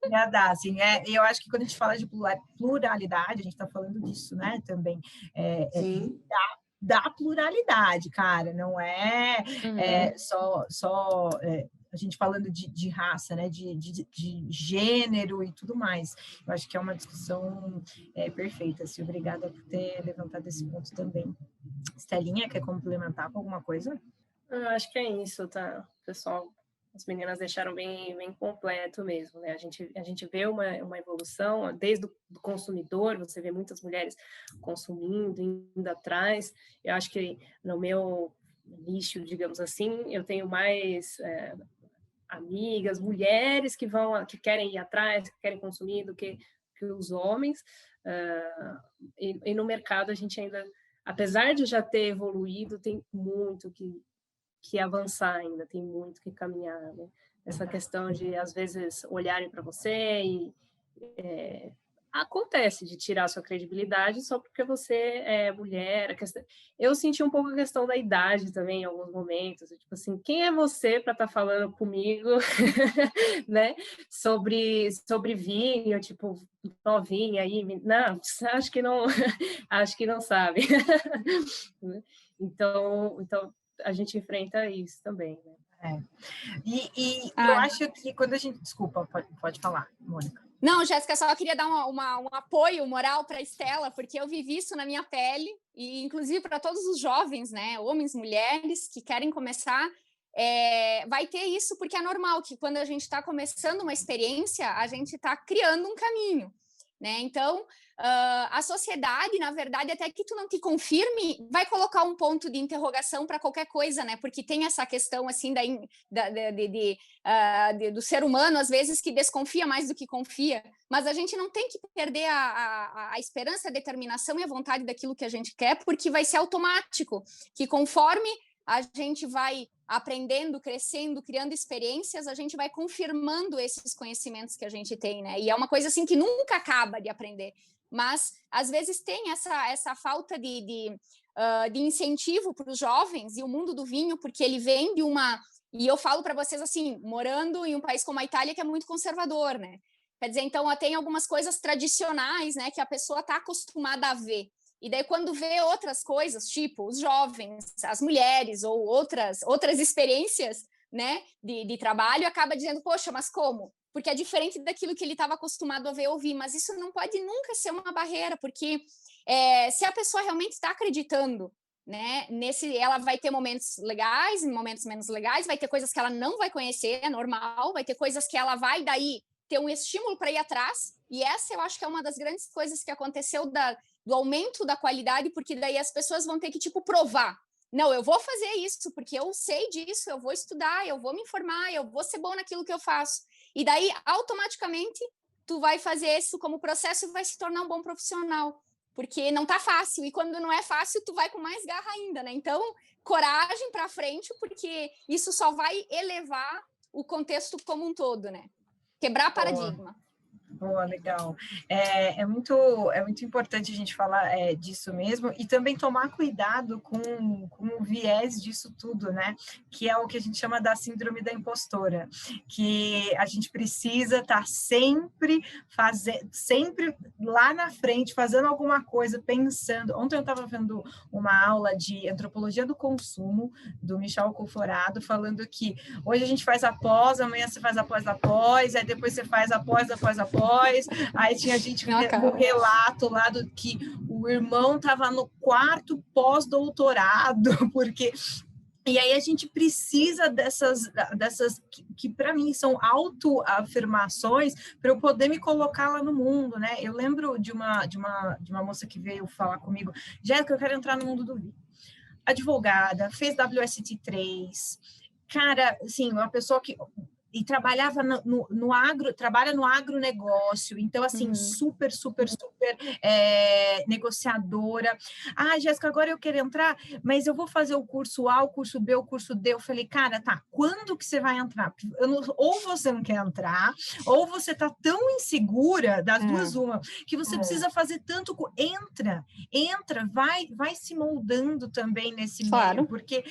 Ia dar, assim, eu acho que quando a gente fala de pluralidade, a gente está falando disso, né, também. Sim. Da pluralidade, cara, não só a gente falando de raça, né, de gênero e tudo mais. Eu acho que é uma discussão perfeita, assim, obrigada por ter levantado esse ponto também. Estelinha, quer complementar com alguma coisa? Eu acho que é isso, tá, pessoal? As meninas deixaram bem completo mesmo, né? A gente vê uma evolução desde o consumidor, você vê muitas mulheres consumindo, indo atrás. Eu acho que no meu nicho, digamos assim, eu tenho mais amigas, mulheres que querem ir atrás, que querem consumir do que os homens. E no mercado a gente ainda, apesar de já ter evoluído, tem muito que avançar ainda, tem muito que caminhar, né? Essa questão de, às vezes, olharem para você e acontece de tirar sua credibilidade só porque você é mulher. Eu senti um pouco a questão da idade também em alguns momentos, tipo assim, quem é você para estar falando comigo, né, sobre vinho, tipo, novinha aí, não, acho que não sabe. Então a gente enfrenta isso também, né? Eu acho que quando a gente... Desculpa, pode falar, Mônica. Não, Jéssica, só queria dar um apoio moral para a Estela, porque eu vivi isso na minha pele, e inclusive para todos os jovens, né, homens, mulheres, que querem começar, vai ter isso, porque é normal que quando a gente está começando uma experiência, a gente está criando um caminho, né? Então, a sociedade, na verdade, até que tu não te confirme, vai colocar um ponto de interrogação para qualquer coisa, né? Porque tem essa questão, assim, do ser humano, às vezes, que desconfia mais do que confia. Mas a gente não tem que perder a esperança, a determinação e a vontade daquilo que a gente quer, porque vai ser automático, que conforme a gente vai aprendendo, crescendo, criando experiências, a gente vai confirmando esses conhecimentos que a gente tem, né? E é uma coisa, assim, que nunca acaba de aprender. Mas, às vezes, tem essa falta de incentivo para os jovens e o mundo do vinho, porque ele vem de uma... E eu falo para vocês, assim, morando em um país como a Itália, que é muito conservador, né? Quer dizer, então, tem algumas coisas tradicionais, né, que a pessoa está acostumada a ver. E daí, quando vê outras coisas, tipo os jovens, as mulheres ou outras experiências, né, de trabalho, acaba dizendo, poxa, mas como? Porque é diferente daquilo que ele estava acostumado a ver ou ouvir, mas isso não pode nunca ser uma barreira, porque se a pessoa realmente está acreditando, né, ela vai ter momentos legais, momentos menos legais, vai ter coisas que ela não vai conhecer, é normal, vai ter coisas que ela vai daí ter um estímulo para ir atrás, e essa eu acho que é uma das grandes coisas que aconteceu do aumento da qualidade, porque daí as pessoas vão ter que, tipo, provar. Não, eu vou fazer isso, porque eu sei disso, eu vou estudar, eu vou me informar, eu vou ser bom naquilo que eu faço. E daí, automaticamente, tu vai fazer isso como processo e vai se tornar um bom profissional, porque não tá fácil, e quando não é fácil, tu vai com mais garra ainda, né? Então, coragem para frente, porque isso só vai elevar o contexto como um todo, né? Quebrar paradigma. Boa, legal. É muito importante a gente falar disso mesmo e também tomar cuidado com o viés disso tudo, né? Que é o que a gente chama da síndrome da impostora, que a gente precisa estar sempre lá na frente, fazendo alguma coisa, pensando. Ontem eu estava vendo uma aula de antropologia do consumo, do Michel Conforado, falando que hoje a gente faz após, amanhã você faz após, aí depois você faz após. Aí tinha gente no relato lá do que o irmão estava no 4º pós-doutorado, porque... E aí a gente precisa dessas que para mim são autoafirmações para eu poder me colocar lá no mundo, né? Eu lembro de uma moça que veio falar comigo, Jéssica, eu quero entrar no mundo do vinho. Advogada, fez WSET3, cara, assim, uma pessoa que... E trabalhava trabalha no agronegócio, então, assim, super negociadora. Ah, Jéssica, agora eu quero entrar, mas eu vou fazer o curso A, o curso B, o curso D. Eu falei, cara, tá, quando que você vai entrar? Ou você não quer entrar, ou você tá tão insegura, das duas uma, que você precisa fazer tanto... Entra, vai se moldando também nesse meio, porque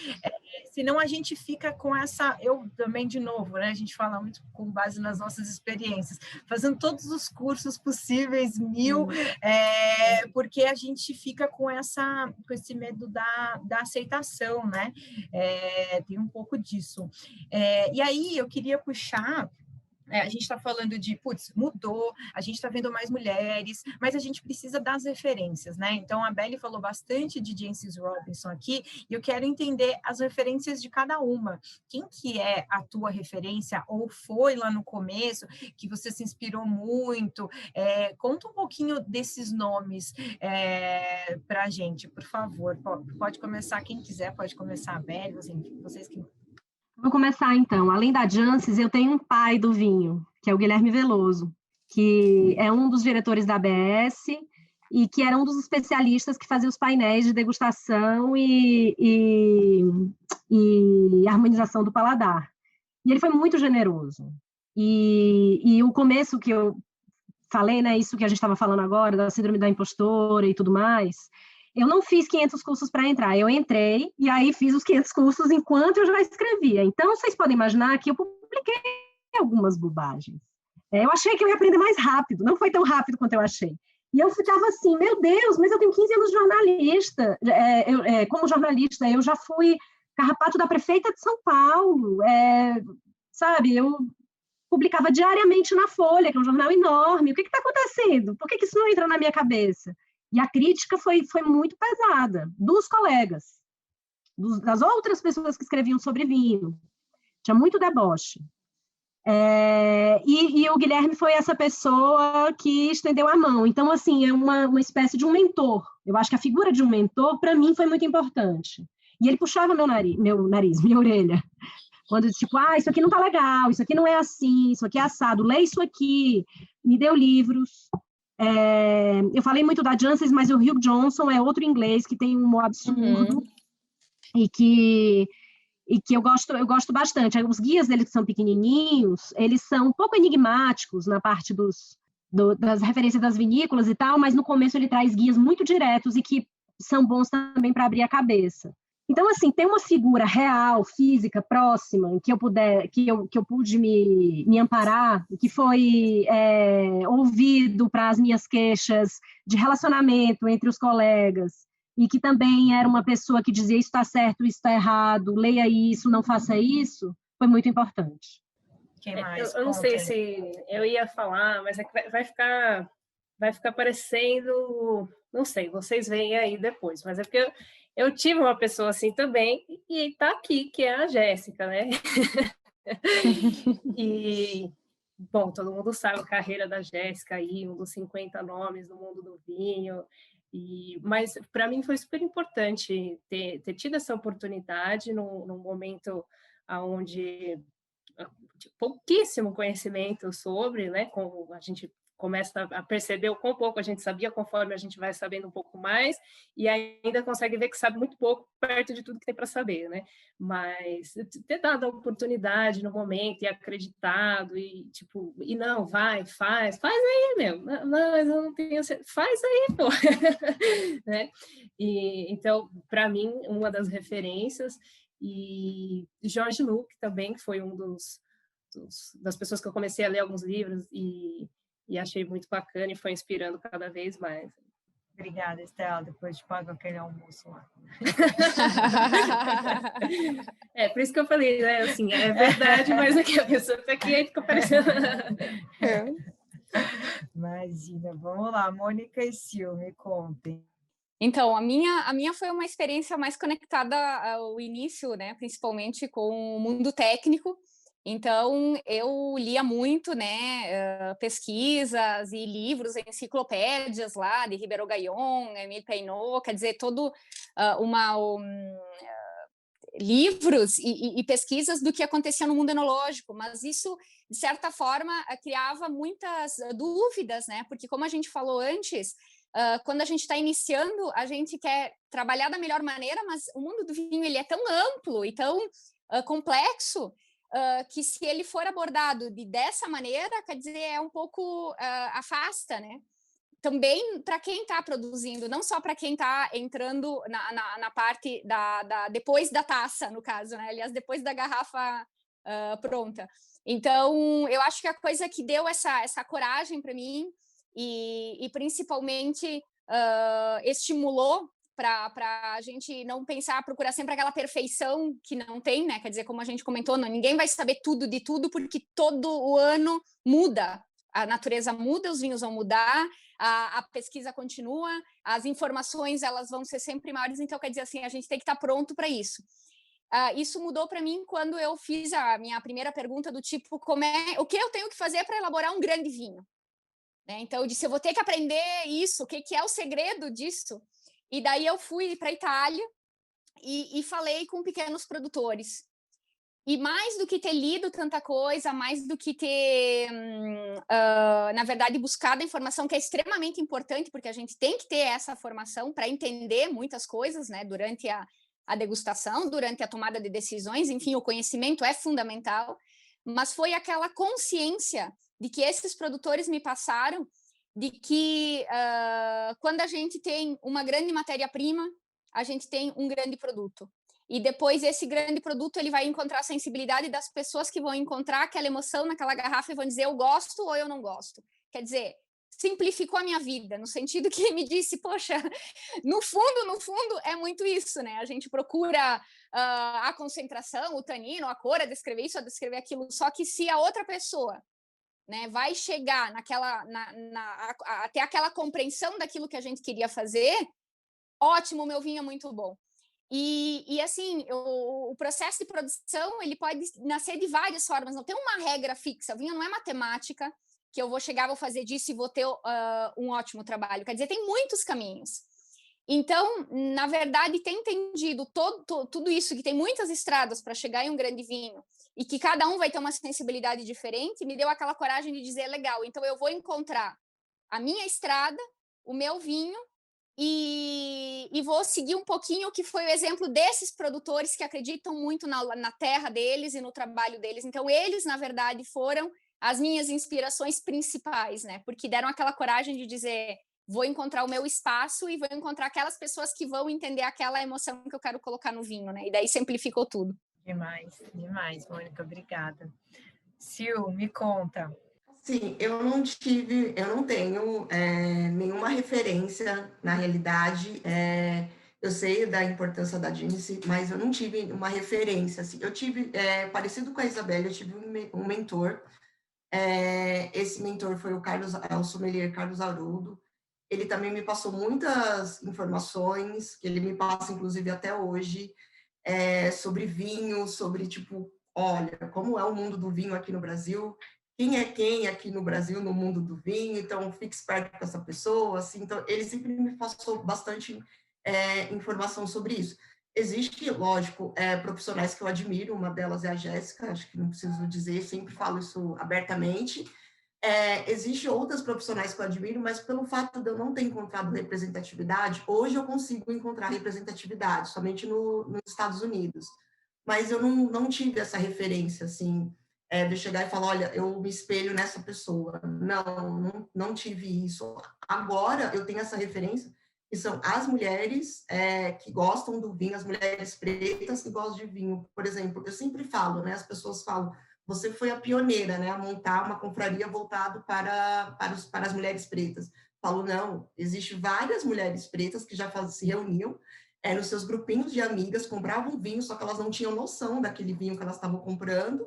senão a gente fica com essa... Eu também, de novo, né, a gente fala muito com base nas nossas experiências, fazendo todos os cursos possíveis, 1000, porque a gente fica com esse medo da aceitação, né? Tem um pouco disso. E aí eu queria puxar... a gente está falando de, putz, mudou, a gente está vendo mais mulheres, mas a gente precisa das referências, né? Então, a Beli falou bastante de Jancis Robinson aqui, e eu quero entender as referências de cada uma. Quem que é a tua referência, ou foi lá no começo, que você se inspirou muito? Conta um pouquinho desses nomes para a gente, por favor. Pode começar quem quiser, pode começar a Beli, vocês que... Vou começar, então. Além da Jancis, eu tenho um pai do vinho, que é o Guilherme Veloso, que é um dos diretores da ABS e que era um dos especialistas que fazia os painéis de degustação e harmonização do paladar. E ele foi muito generoso. E o começo que eu falei, né, isso que a gente estava falando agora, da síndrome da impostora e tudo mais... Eu não fiz 500 cursos para entrar, eu entrei e aí fiz os 500 cursos enquanto eu já escrevia. Então, vocês podem imaginar que eu publiquei algumas bobagens. Eu achei que eu ia aprender mais rápido, não foi tão rápido quanto eu achei. E eu ficava assim, meu Deus, mas eu tenho 15 anos de jornalista. Como jornalista, eu já fui carrapato da prefeita de São Paulo, sabe? Eu publicava diariamente na Folha, que é um jornal enorme. O que está acontecendo? Por que isso não entra na minha cabeça? E a crítica foi muito pesada, dos colegas, das outras pessoas que escreviam sobre vinho. Tinha muito deboche. E o Guilherme foi essa pessoa que estendeu a mão. Então, assim, é uma espécie de um mentor. Eu acho que a figura de um mentor, para mim, foi muito importante. E ele puxava minha orelha. Quando, tipo, isso aqui não tá legal, isso aqui não é assim, isso aqui é assado, lê isso aqui. Me deu livros. Eu falei muito da Janssens, mas o Hugh Johnson é outro inglês que tem um humor absurdo e que eu gosto bastante. Os guias dele, que são pequenininhos, eles são um pouco enigmáticos na parte das referências das vinícolas e tal, mas no começo ele traz guias muito diretos e que são bons também para abrir a cabeça. Então, assim, tem uma figura real, física, próxima, que eu pude me amparar, que foi ouvido para as minhas queixas de relacionamento entre os colegas, e que também era uma pessoa que dizia isso está certo, isso está errado, leia isso, não faça isso, foi muito importante. Quem mais? Eu não sei se eu ia falar, mas é que vai ficar parecendo, não sei, vocês veem aí depois, mas é porque eu tive uma pessoa assim também, e está aqui, que é a Jéssica, né? E, bom, todo mundo sabe a carreira da Jéssica aí, um dos 50 nomes no mundo do vinho, mas para mim foi super importante ter tido essa oportunidade num momento onde pouquíssimo conhecimento sobre, né? Como a gente começa a perceber o quão pouco a gente sabia, conforme a gente vai sabendo um pouco mais, e ainda consegue ver que sabe muito pouco perto de tudo que tem para saber, né? Mas ter dado a oportunidade no momento e acreditado, e tipo, e não, faz aí, meu, não, mas eu não tenho certeza, faz aí, pô, né? E então, para mim, uma das referências, e George Luke também, que foi um das pessoas que eu comecei a ler alguns livros e achei muito bacana e foi inspirando cada vez mais. Obrigada, Estela. Depois te pago aquele almoço lá. Por isso que eu falei, né? Assim, é verdade, mas aqui a pessoa está aqui e fica parecendo... Imagina. Vamos lá, Mônica e Sil, me contem. Então, a minha foi uma experiência mais conectada ao início, né? Principalmente com o mundo técnico. Então, eu lia muito, né, pesquisas e livros, enciclopédias lá, de Ribeiro Gaillon, Émile Peinot, quer dizer, livros e pesquisas do que acontecia no mundo enológico, mas isso, de certa forma, criava muitas dúvidas, né, porque como a gente falou antes, quando a gente está iniciando, a gente quer trabalhar da melhor maneira, mas o mundo do vinho ele é tão amplo e tão complexo, que se ele for abordado dessa maneira, quer dizer, é um pouco afasta, né? Também para quem está produzindo, não só para quem está entrando na parte depois da taça, no caso, né? Aliás, depois da garrafa pronta. Então, eu acho que a coisa que deu essa coragem para mim e principalmente estimulou para a gente não procurar sempre aquela perfeição que não tem, né? Quer dizer, como a gente comentou, ninguém vai saber tudo de tudo, porque todo o ano muda. A natureza muda, os vinhos vão mudar, a pesquisa continua, as informações elas vão ser sempre maiores, então quer dizer assim, a gente tem que estar pronto para isso. Isso mudou para mim quando eu fiz a minha primeira pergunta do tipo, o que eu tenho que fazer para elaborar um grande vinho? Né? Então eu disse, eu vou ter que aprender isso, o que é o segredo disso? E daí eu fui para a Itália e falei com pequenos produtores. E mais do que ter lido tanta coisa, mais do que ter, na verdade, buscado a informação, que é extremamente importante, porque a gente tem que ter essa formação para entender muitas coisas, né, durante a degustação, durante a tomada de decisões, enfim, o conhecimento é fundamental, mas foi aquela consciência de que esses produtores me passaram, de que quando a gente tem uma grande matéria-prima, a gente tem um grande produto. E depois esse grande produto ele vai encontrar a sensibilidade das pessoas que vão encontrar aquela emoção naquela garrafa e vão dizer eu gosto ou eu não gosto. Quer dizer, simplificou a minha vida, no sentido que me disse, poxa, no fundo é muito isso, né? A gente procura a concentração, o tanino, a cor, a descrever isso, a descrever aquilo, só que se a outra pessoa, né, vai chegar até aquela compreensão daquilo que a gente queria fazer, ótimo, meu vinho é muito bom. E assim, o processo de produção, ele pode nascer de várias formas, não tem uma regra fixa. O vinho não é matemática, que eu vou chegar, vou fazer disso e vou ter um ótimo trabalho. Quer dizer, tem muitos caminhos. Então, na verdade, ter entendido tudo isso, que tem muitas estradas para chegar em um grande vinho, e que cada um vai ter uma sensibilidade diferente, me deu aquela coragem de dizer, legal, então eu vou encontrar a minha estrada, o meu vinho, e vou seguir um pouquinho o que foi o exemplo desses produtores que acreditam muito na terra deles e no trabalho deles. Então, eles, na verdade, foram as minhas inspirações principais, né? Porque deram aquela coragem de dizer, vou encontrar o meu espaço e vou encontrar aquelas pessoas que vão entender aquela emoção que eu quero colocar no vinho, né? E daí simplificou tudo. Demais, Mônica, obrigada. Sil, me conta. Sim, eu não tenho nenhuma referência, na realidade, eu sei da importância da Guinness, mas eu não tive uma referência, assim. Eu tive, parecido com a Isabela, eu tive um mentor, esse mentor foi o sommelier Carlos Haroldo. Ele também me passou muitas informações, que ele me passa, inclusive, até hoje, sobre vinho, sobre, tipo, olha, como é o mundo do vinho aqui no Brasil, quem é quem aqui no Brasil, no mundo do vinho, então fique esperto com essa pessoa, assim, então ele sempre me passou bastante informação sobre isso. Existe, lógico, profissionais que eu admiro, uma delas é a Jéssica, acho que não preciso dizer, sempre falo isso abertamente. Existem outras profissionais que eu admiro, mas pelo fato de eu não ter encontrado representatividade, hoje eu consigo encontrar representatividade, somente nos Estados Unidos. Mas eu não tive essa referência, assim, de chegar e falar, olha, eu me espelho nessa pessoa. Não tive isso. Agora eu tenho essa referência, que são as mulheres que gostam do vinho, as mulheres pretas que gostam de vinho. Por exemplo, eu sempre falo, né, as pessoas falam, você foi a pioneira, né, a montar uma confraria voltado para as mulheres pretas. Falo, não, existe várias mulheres pretas que já se reuniam nos seus grupinhos de amigas, compravam vinho, só que elas não tinham noção daquele vinho que elas estavam comprando,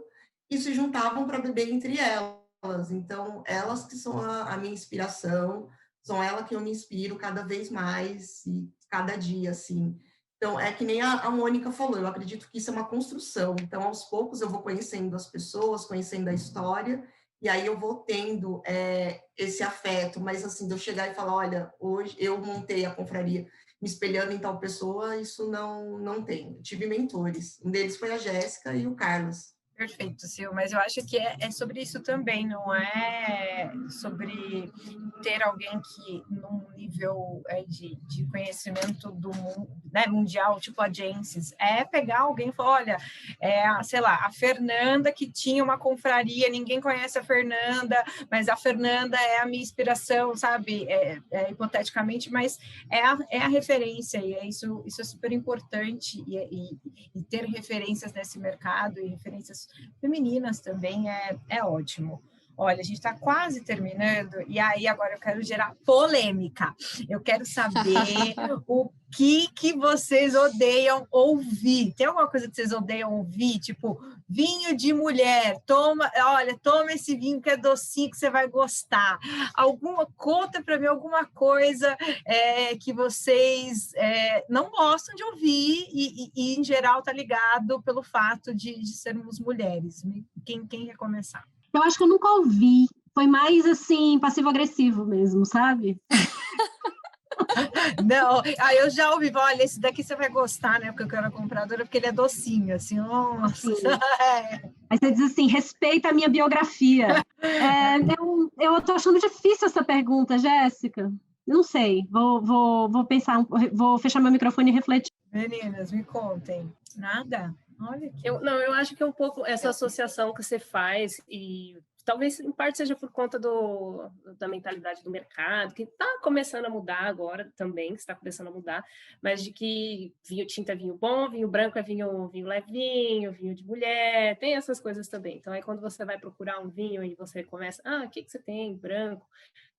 e se juntavam para beber entre elas. Então, elas que são a minha inspiração, são elas que eu me inspiro cada vez mais, e cada dia, assim. Então, é que nem a Mônica falou, eu acredito que isso é uma construção. Então, aos poucos, eu vou conhecendo as pessoas, conhecendo a história, e aí eu vou tendo esse afeto. Mas, assim, de eu chegar e falar, olha, hoje eu montei a confraria me espelhando em tal pessoa, isso não tem. Eu tive mentores. Um deles foi a Jéssica e o Carlos. Perfeito, Sil, mas eu acho que é sobre isso também, não é sobre ter alguém que, num nível de conhecimento do mundo, né, mundial, tipo a Jensis, é pegar alguém e falar, olha, sei lá, a Fernanda que tinha uma confraria, ninguém conhece a Fernanda, mas a Fernanda é a minha inspiração, sabe, hipoteticamente, mas é a referência, e isso é super importante, e ter referências nesse mercado, e referências femininas também é ótimo. Olha, a gente está quase terminando, e aí agora eu quero gerar polêmica. Eu quero saber o que vocês odeiam ouvir. Tem alguma coisa que vocês odeiam ouvir? Tipo, vinho de mulher, toma esse vinho que é docinho, que você vai gostar. Conta para mim alguma coisa que vocês não gostam de ouvir e, em geral, tá ligado pelo fato de sermos mulheres. Quem quer começar? Eu acho que eu nunca ouvi. Foi mais, assim, passivo-agressivo mesmo, sabe? Não, eu já ouvi, olha, esse daqui você vai gostar, né? Porque eu quero a compradora, porque ele é docinho, assim, nossa. Aí você diz assim, respeita a minha biografia. Eu tô achando difícil essa pergunta, Jéssica. Não sei, vou pensar, vou fechar meu microfone e refletir. Meninas, me contem. Nada? Olha que... Eu acho que é um pouco essa associação que você faz, e talvez em parte seja por conta da mentalidade do mercado, que está começando a mudar agora também, está começando a mudar, mas de que vinho tinto é vinho bom, vinho branco é vinho levinho, vinho de mulher, tem essas coisas também. Então, aí quando você vai procurar um vinho e você começa, o que você tem branco?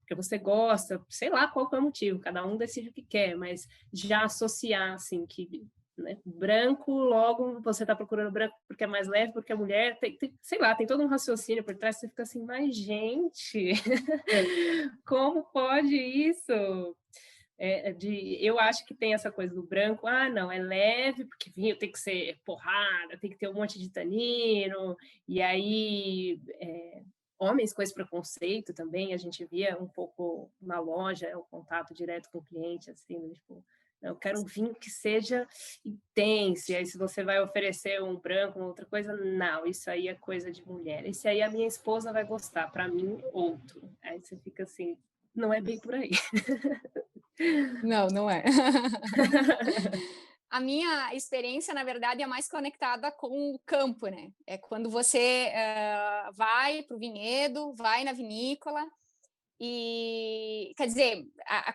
Porque você gosta, sei lá qual que é o motivo, cada um decide o que quer, mas já associar, assim, que... né? Branco, logo você está procurando branco porque é mais leve, porque a mulher sei lá, tem todo um raciocínio por trás, você fica assim, mas gente, como pode isso? Eu acho que tem essa coisa do branco, não, é leve, porque vinho tem que ser porrada, tem que ter um monte de tanino, e aí homens com esse preconceito também, a gente via um pouco na loja, o contato direto com o cliente, assim, tipo, eu quero um vinho que seja intenso, e aí se você vai oferecer um branco, uma outra coisa, não, isso aí é coisa de mulher, esse aí a minha esposa vai gostar, para mim, outro. Aí você fica assim, não é bem por aí. Não, não é. A minha experiência, na verdade, é mais conectada com o campo, né? É quando você vai para o vinhedo, vai na vinícola, e, quer dizer,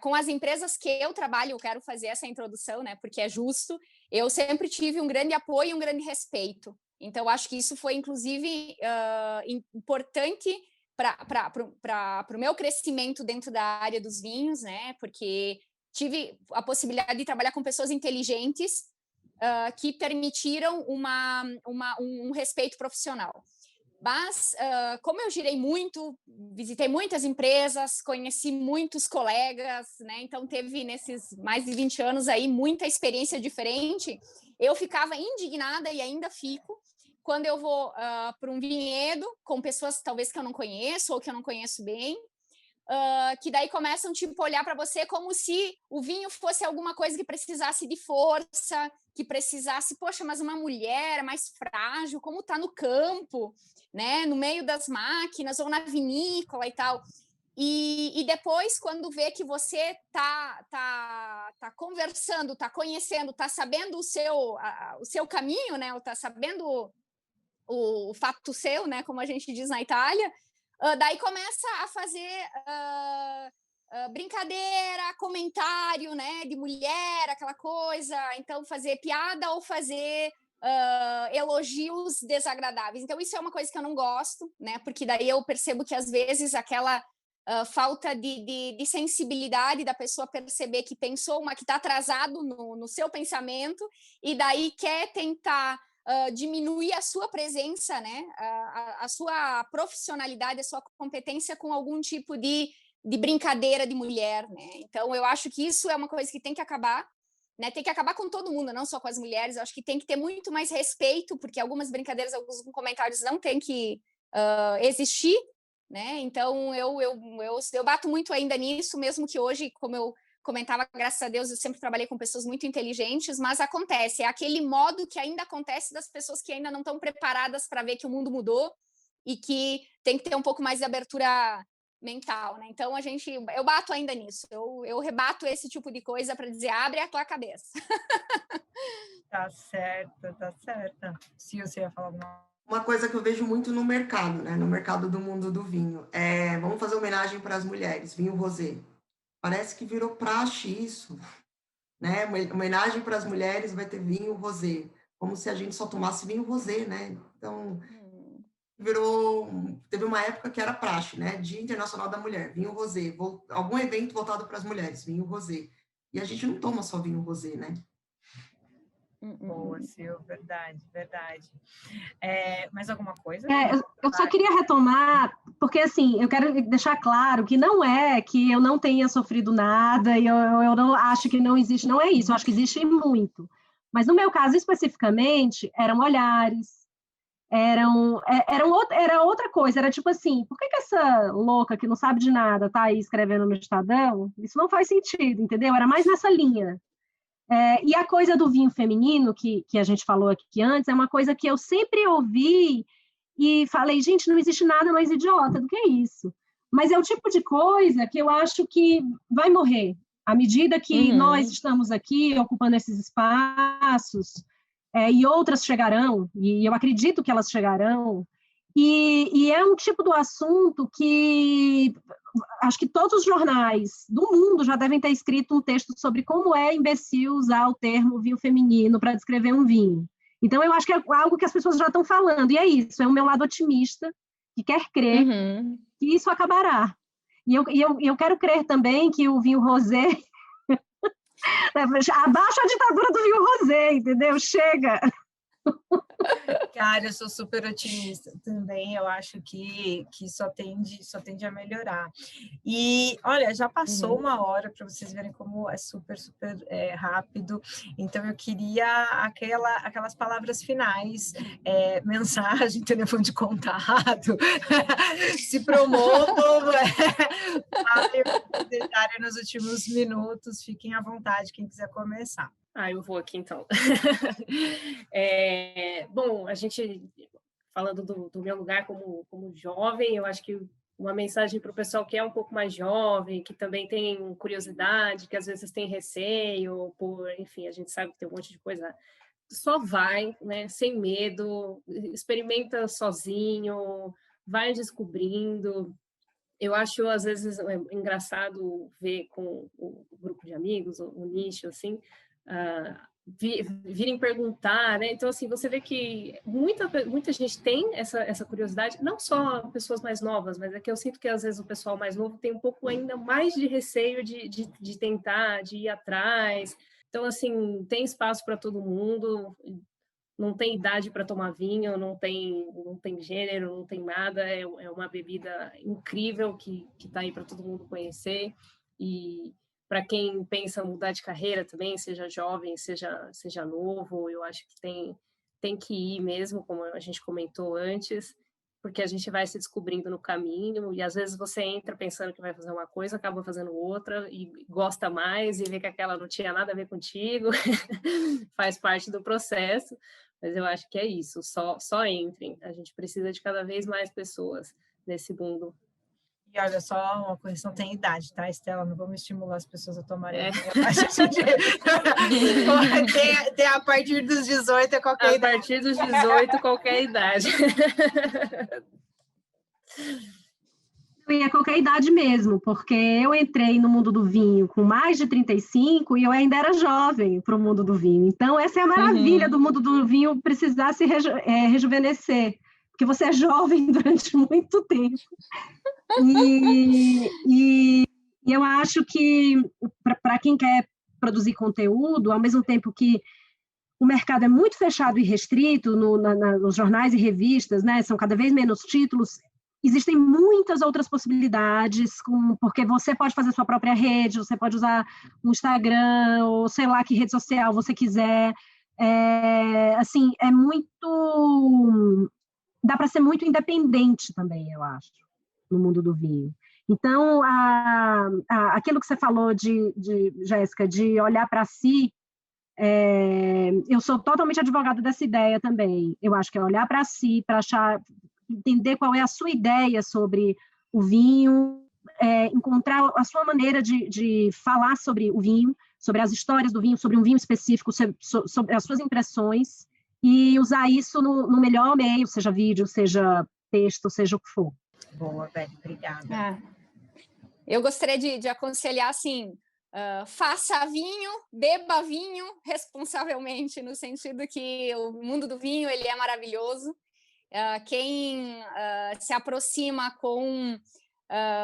com as empresas que eu trabalho, eu quero fazer essa introdução, né? Porque é justo. Eu sempre tive um grande apoio e um grande respeito. Então, acho que isso foi, inclusive, importante para o meu crescimento dentro da área dos vinhos, né? Porque tive a possibilidade de trabalhar com pessoas inteligentes que permitiram um respeito profissional. Mas, como eu girei muito, visitei muitas empresas, conheci muitos colegas, né? Então teve nesses mais de 20 anos aí muita experiência diferente, eu ficava indignada e ainda fico quando eu vou para um vinhedo com pessoas talvez que eu não conheço ou que eu não conheço bem, que daí começam tipo, a olhar para você como se o vinho fosse alguma coisa que precisasse de força, que precisasse, poxa, mas uma mulher mais frágil, como está no campo, né, no meio das máquinas ou na vinícola e tal. E depois, quando vê que você tá conversando, tá conhecendo, tá sabendo o seu caminho, né, ou tá sabendo o fato seu, né, como a gente diz na Itália, daí começa a fazer brincadeira, comentário, né, de mulher, aquela coisa, então fazer piada ou fazer elogios desagradáveis. Então isso é uma coisa que eu não gosto, né, porque daí eu percebo que às vezes aquela falta de sensibilidade da pessoa perceber que pensou que está atrasado no seu pensamento e daí quer tentar diminuir a sua presença, né, a sua profissionalidade, a sua competência com algum tipo de brincadeira de mulher, né? Então eu acho que isso é uma coisa que tem que acabar, né? Tem que acabar com todo mundo, não só com as mulheres. Eu acho que tem que ter muito mais respeito, porque algumas brincadeiras, alguns comentários não tem que existir, né? Então eu bato muito ainda nisso, mesmo que hoje, como eu comentava, graças a Deus, eu sempre trabalhei com pessoas muito inteligentes, mas acontece, é aquele modo que ainda acontece das pessoas que ainda não estão preparadas para ver que o mundo mudou e que tem que ter um pouco mais de abertura mental, né? Então eu bato ainda nisso, eu rebato esse tipo de coisa para dizer, abre a tua cabeça. Tá certo, tá certa. Se você ia falar alguma Uma coisa que eu vejo muito no mercado, né? No mercado do mundo do vinho, vamos fazer homenagem para as mulheres, vinho rosé. Parece que virou praxe isso, né? Homenagem para as mulheres vai ter vinho rosé, como se a gente só tomasse vinho rosé, né? Então, teve uma época que era praxe, né? Dia Internacional da Mulher, vinho rosé, algum evento voltado para as mulheres, vinho rosé. E a gente não toma só vinho rosé, né? Boa, Sil, verdade. Mais alguma coisa? Eu só queria retomar, porque assim, eu quero deixar claro que não é que eu não tenha sofrido nada e eu não acho que não existe, não é isso, eu acho que existe muito. Mas no meu caso especificamente, eram olhares, era outra coisa, era tipo assim, por que essa louca que não sabe de nada tá aí escrevendo no Estadão? Isso não faz sentido, entendeu? Era mais nessa linha. E a coisa do vinho feminino, que a gente falou aqui antes, é uma coisa que eu sempre ouvi e falei, gente, não existe nada mais idiota do que isso. Mas é o tipo de coisa que eu acho que vai morrer. À medida que nós estamos aqui ocupando esses espaços, e outras chegarão, e eu acredito que elas chegarão, e é um tipo do assunto que acho que todos os jornais do mundo já devem ter escrito um texto sobre como é imbecil usar o termo vinho feminino para descrever um vinho. Então, eu acho que é algo que as pessoas já estão falando, e é isso, é o meu lado otimista, que quer crer que isso acabará. E eu quero crer também que o vinho rosé abaixa a ditadura do vinho rosé, entendeu? Chega! Cara, eu sou super otimista também, eu acho que só tende a melhorar. E, olha, já passou uma hora para vocês verem como é super rápido, então eu queria aquelas palavras finais, mensagem, telefone de contato, se promovam, falem o que desejarem nos últimos minutos, fiquem à vontade, quem quiser começar. Eu vou aqui então. Bom, a gente, falando do meu lugar como jovem, eu acho que uma mensagem para o pessoal que é um pouco mais jovem, que também tem curiosidade, que às vezes tem receio, enfim, a gente sabe que tem um monte de coisa. Só vai, né, sem medo, experimenta sozinho, vai descobrindo. Eu acho, às vezes, engraçado ver com o grupo de amigos, o nicho, assim, virem perguntar, né? Então, assim, você vê que muita gente tem essa curiosidade, não só pessoas mais novas, mas é que eu sinto que, às vezes, o pessoal mais novo tem um pouco ainda mais de receio de tentar, de ir atrás. Então, assim, tem espaço para todo mundo, não tem idade para tomar vinho, não tem gênero, não tem nada, é uma bebida incrível que está aí para todo mundo conhecer. E para quem pensa em mudar de carreira também, seja jovem, seja novo, eu acho que tem que ir mesmo, como a gente comentou antes, porque a gente vai se descobrindo no caminho, e às vezes você entra pensando que vai fazer uma coisa, acaba fazendo outra, e gosta mais, e vê que aquela não tinha nada a ver contigo, faz parte do processo, mas eu acho que é isso, só entrem, a gente precisa de cada vez mais pessoas nesse mundo. E olha só, uma correção, tem idade, tá, Estela? Não vamos estimular as pessoas a tomarem vinho. Tem a partir dos 18, é qualquer idade. A partir dos 18, qualquer idade. E é qualquer idade mesmo, porque eu entrei no mundo do vinho com mais de 35 e eu ainda era jovem para o mundo do vinho. Então, essa é a maravilha do mundo do vinho, precisar se rejuvenescer, porque você é jovem durante muito tempo. E eu acho que, para quem quer produzir conteúdo, ao mesmo tempo que o mercado é muito fechado e restrito nos jornais e revistas, né, são cada vez menos títulos, existem muitas outras possibilidades, porque você pode fazer sua própria rede, você pode usar um Instagram, ou sei lá que rede social você quiser. Assim, dá para ser muito independente também, eu acho, no mundo do vinho. Então, aquilo que você falou, Jéssica, de olhar para si, eu sou totalmente advogada dessa ideia também. Eu acho que é olhar para si, para entender qual é a sua ideia sobre o vinho, encontrar a sua maneira de falar sobre o vinho, sobre as histórias do vinho, sobre um vinho específico, sobre as suas impressões, e usar isso no melhor meio, seja vídeo, seja texto, seja o que for. Boa, Beli, obrigada. Eu gostaria de aconselhar, assim, faça vinho, beba vinho responsavelmente, no sentido que o mundo do vinho ele é maravilhoso. Quem se aproxima com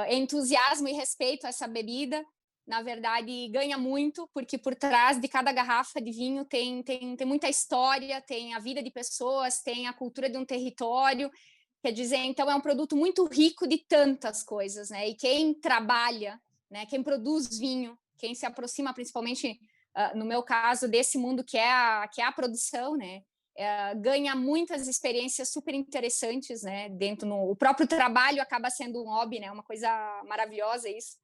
entusiasmo e respeito a essa bebida, na verdade, ganha muito, porque por trás de cada garrafa de vinho tem muita história, tem a vida de pessoas, tem a cultura de um território. Quer dizer, então é um produto muito rico de tantas coisas, né? E quem trabalha, né? Quem produz vinho, quem se aproxima, principalmente no meu caso, desse mundo que é a produção, né? Ganha muitas experiências super interessantes, né? O próprio trabalho acaba sendo um hobby, né? Uma coisa maravilhosa isso.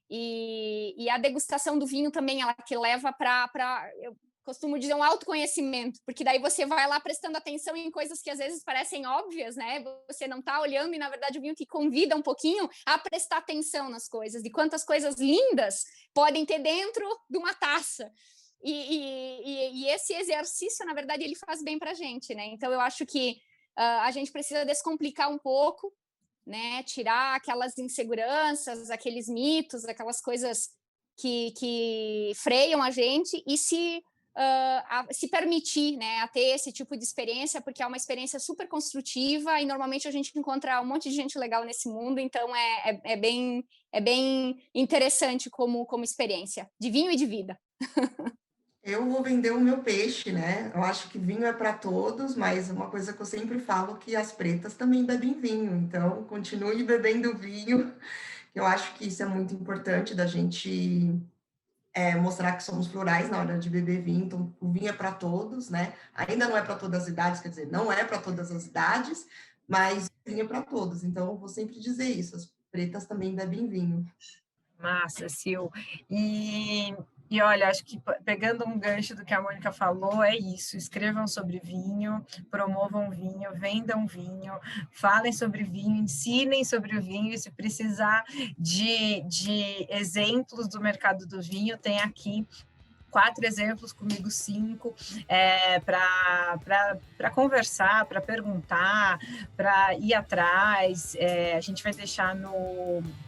E a degustação do vinho também, ela que leva para eu costumo dizer, um autoconhecimento, porque daí você vai lá prestando atenção em coisas que às vezes parecem óbvias, né? Você não está olhando e, na verdade, o vinho te convida um pouquinho a prestar atenção nas coisas, de quantas coisas lindas podem ter dentro de uma taça. E esse exercício, na verdade, ele faz bem para a gente, né? Então, eu acho que a gente precisa descomplicar um pouco, né? Tirar aquelas inseguranças, aqueles mitos, aquelas coisas que freiam a gente e se permitir, né, a ter esse tipo de experiência, porque é uma experiência super construtiva e normalmente a gente encontra um monte de gente legal nesse mundo, então é bem interessante como experiência de vinho e de vida. Eu vou vender o meu peixe, né? Eu acho que vinho é para todos, mas uma coisa que eu sempre falo é que as pretas também bebem vinho. Então, continue bebendo vinho. Eu acho que isso é muito importante da gente mostrar que somos plurais na hora de beber vinho. Então, o vinho é para todos, né? Ainda não é para todas as idades, quer dizer, não é para todas as idades, mas vinho é para todos. Então, eu vou sempre dizer isso. As pretas também bebem vinho. Massa, Sil. E olha, acho que pegando um gancho do que a Mônica falou, é isso. Escrevam sobre vinho, promovam vinho, vendam vinho, falem sobre vinho, ensinem sobre o vinho. E se precisar de exemplos do mercado do vinho, tem aqui 4 exemplos, comigo 5, para conversar, para perguntar, para ir atrás. A gente vai deixar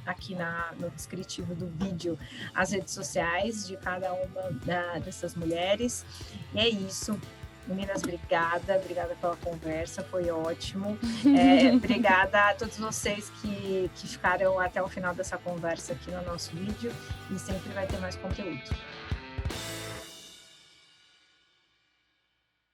aqui no descritivo do vídeo as redes sociais de cada uma dessas mulheres. E é isso. Meninas, obrigada pela conversa, foi ótimo. Obrigada a todos vocês que ficaram até o final dessa conversa aqui no nosso vídeo, e sempre vai ter mais conteúdo.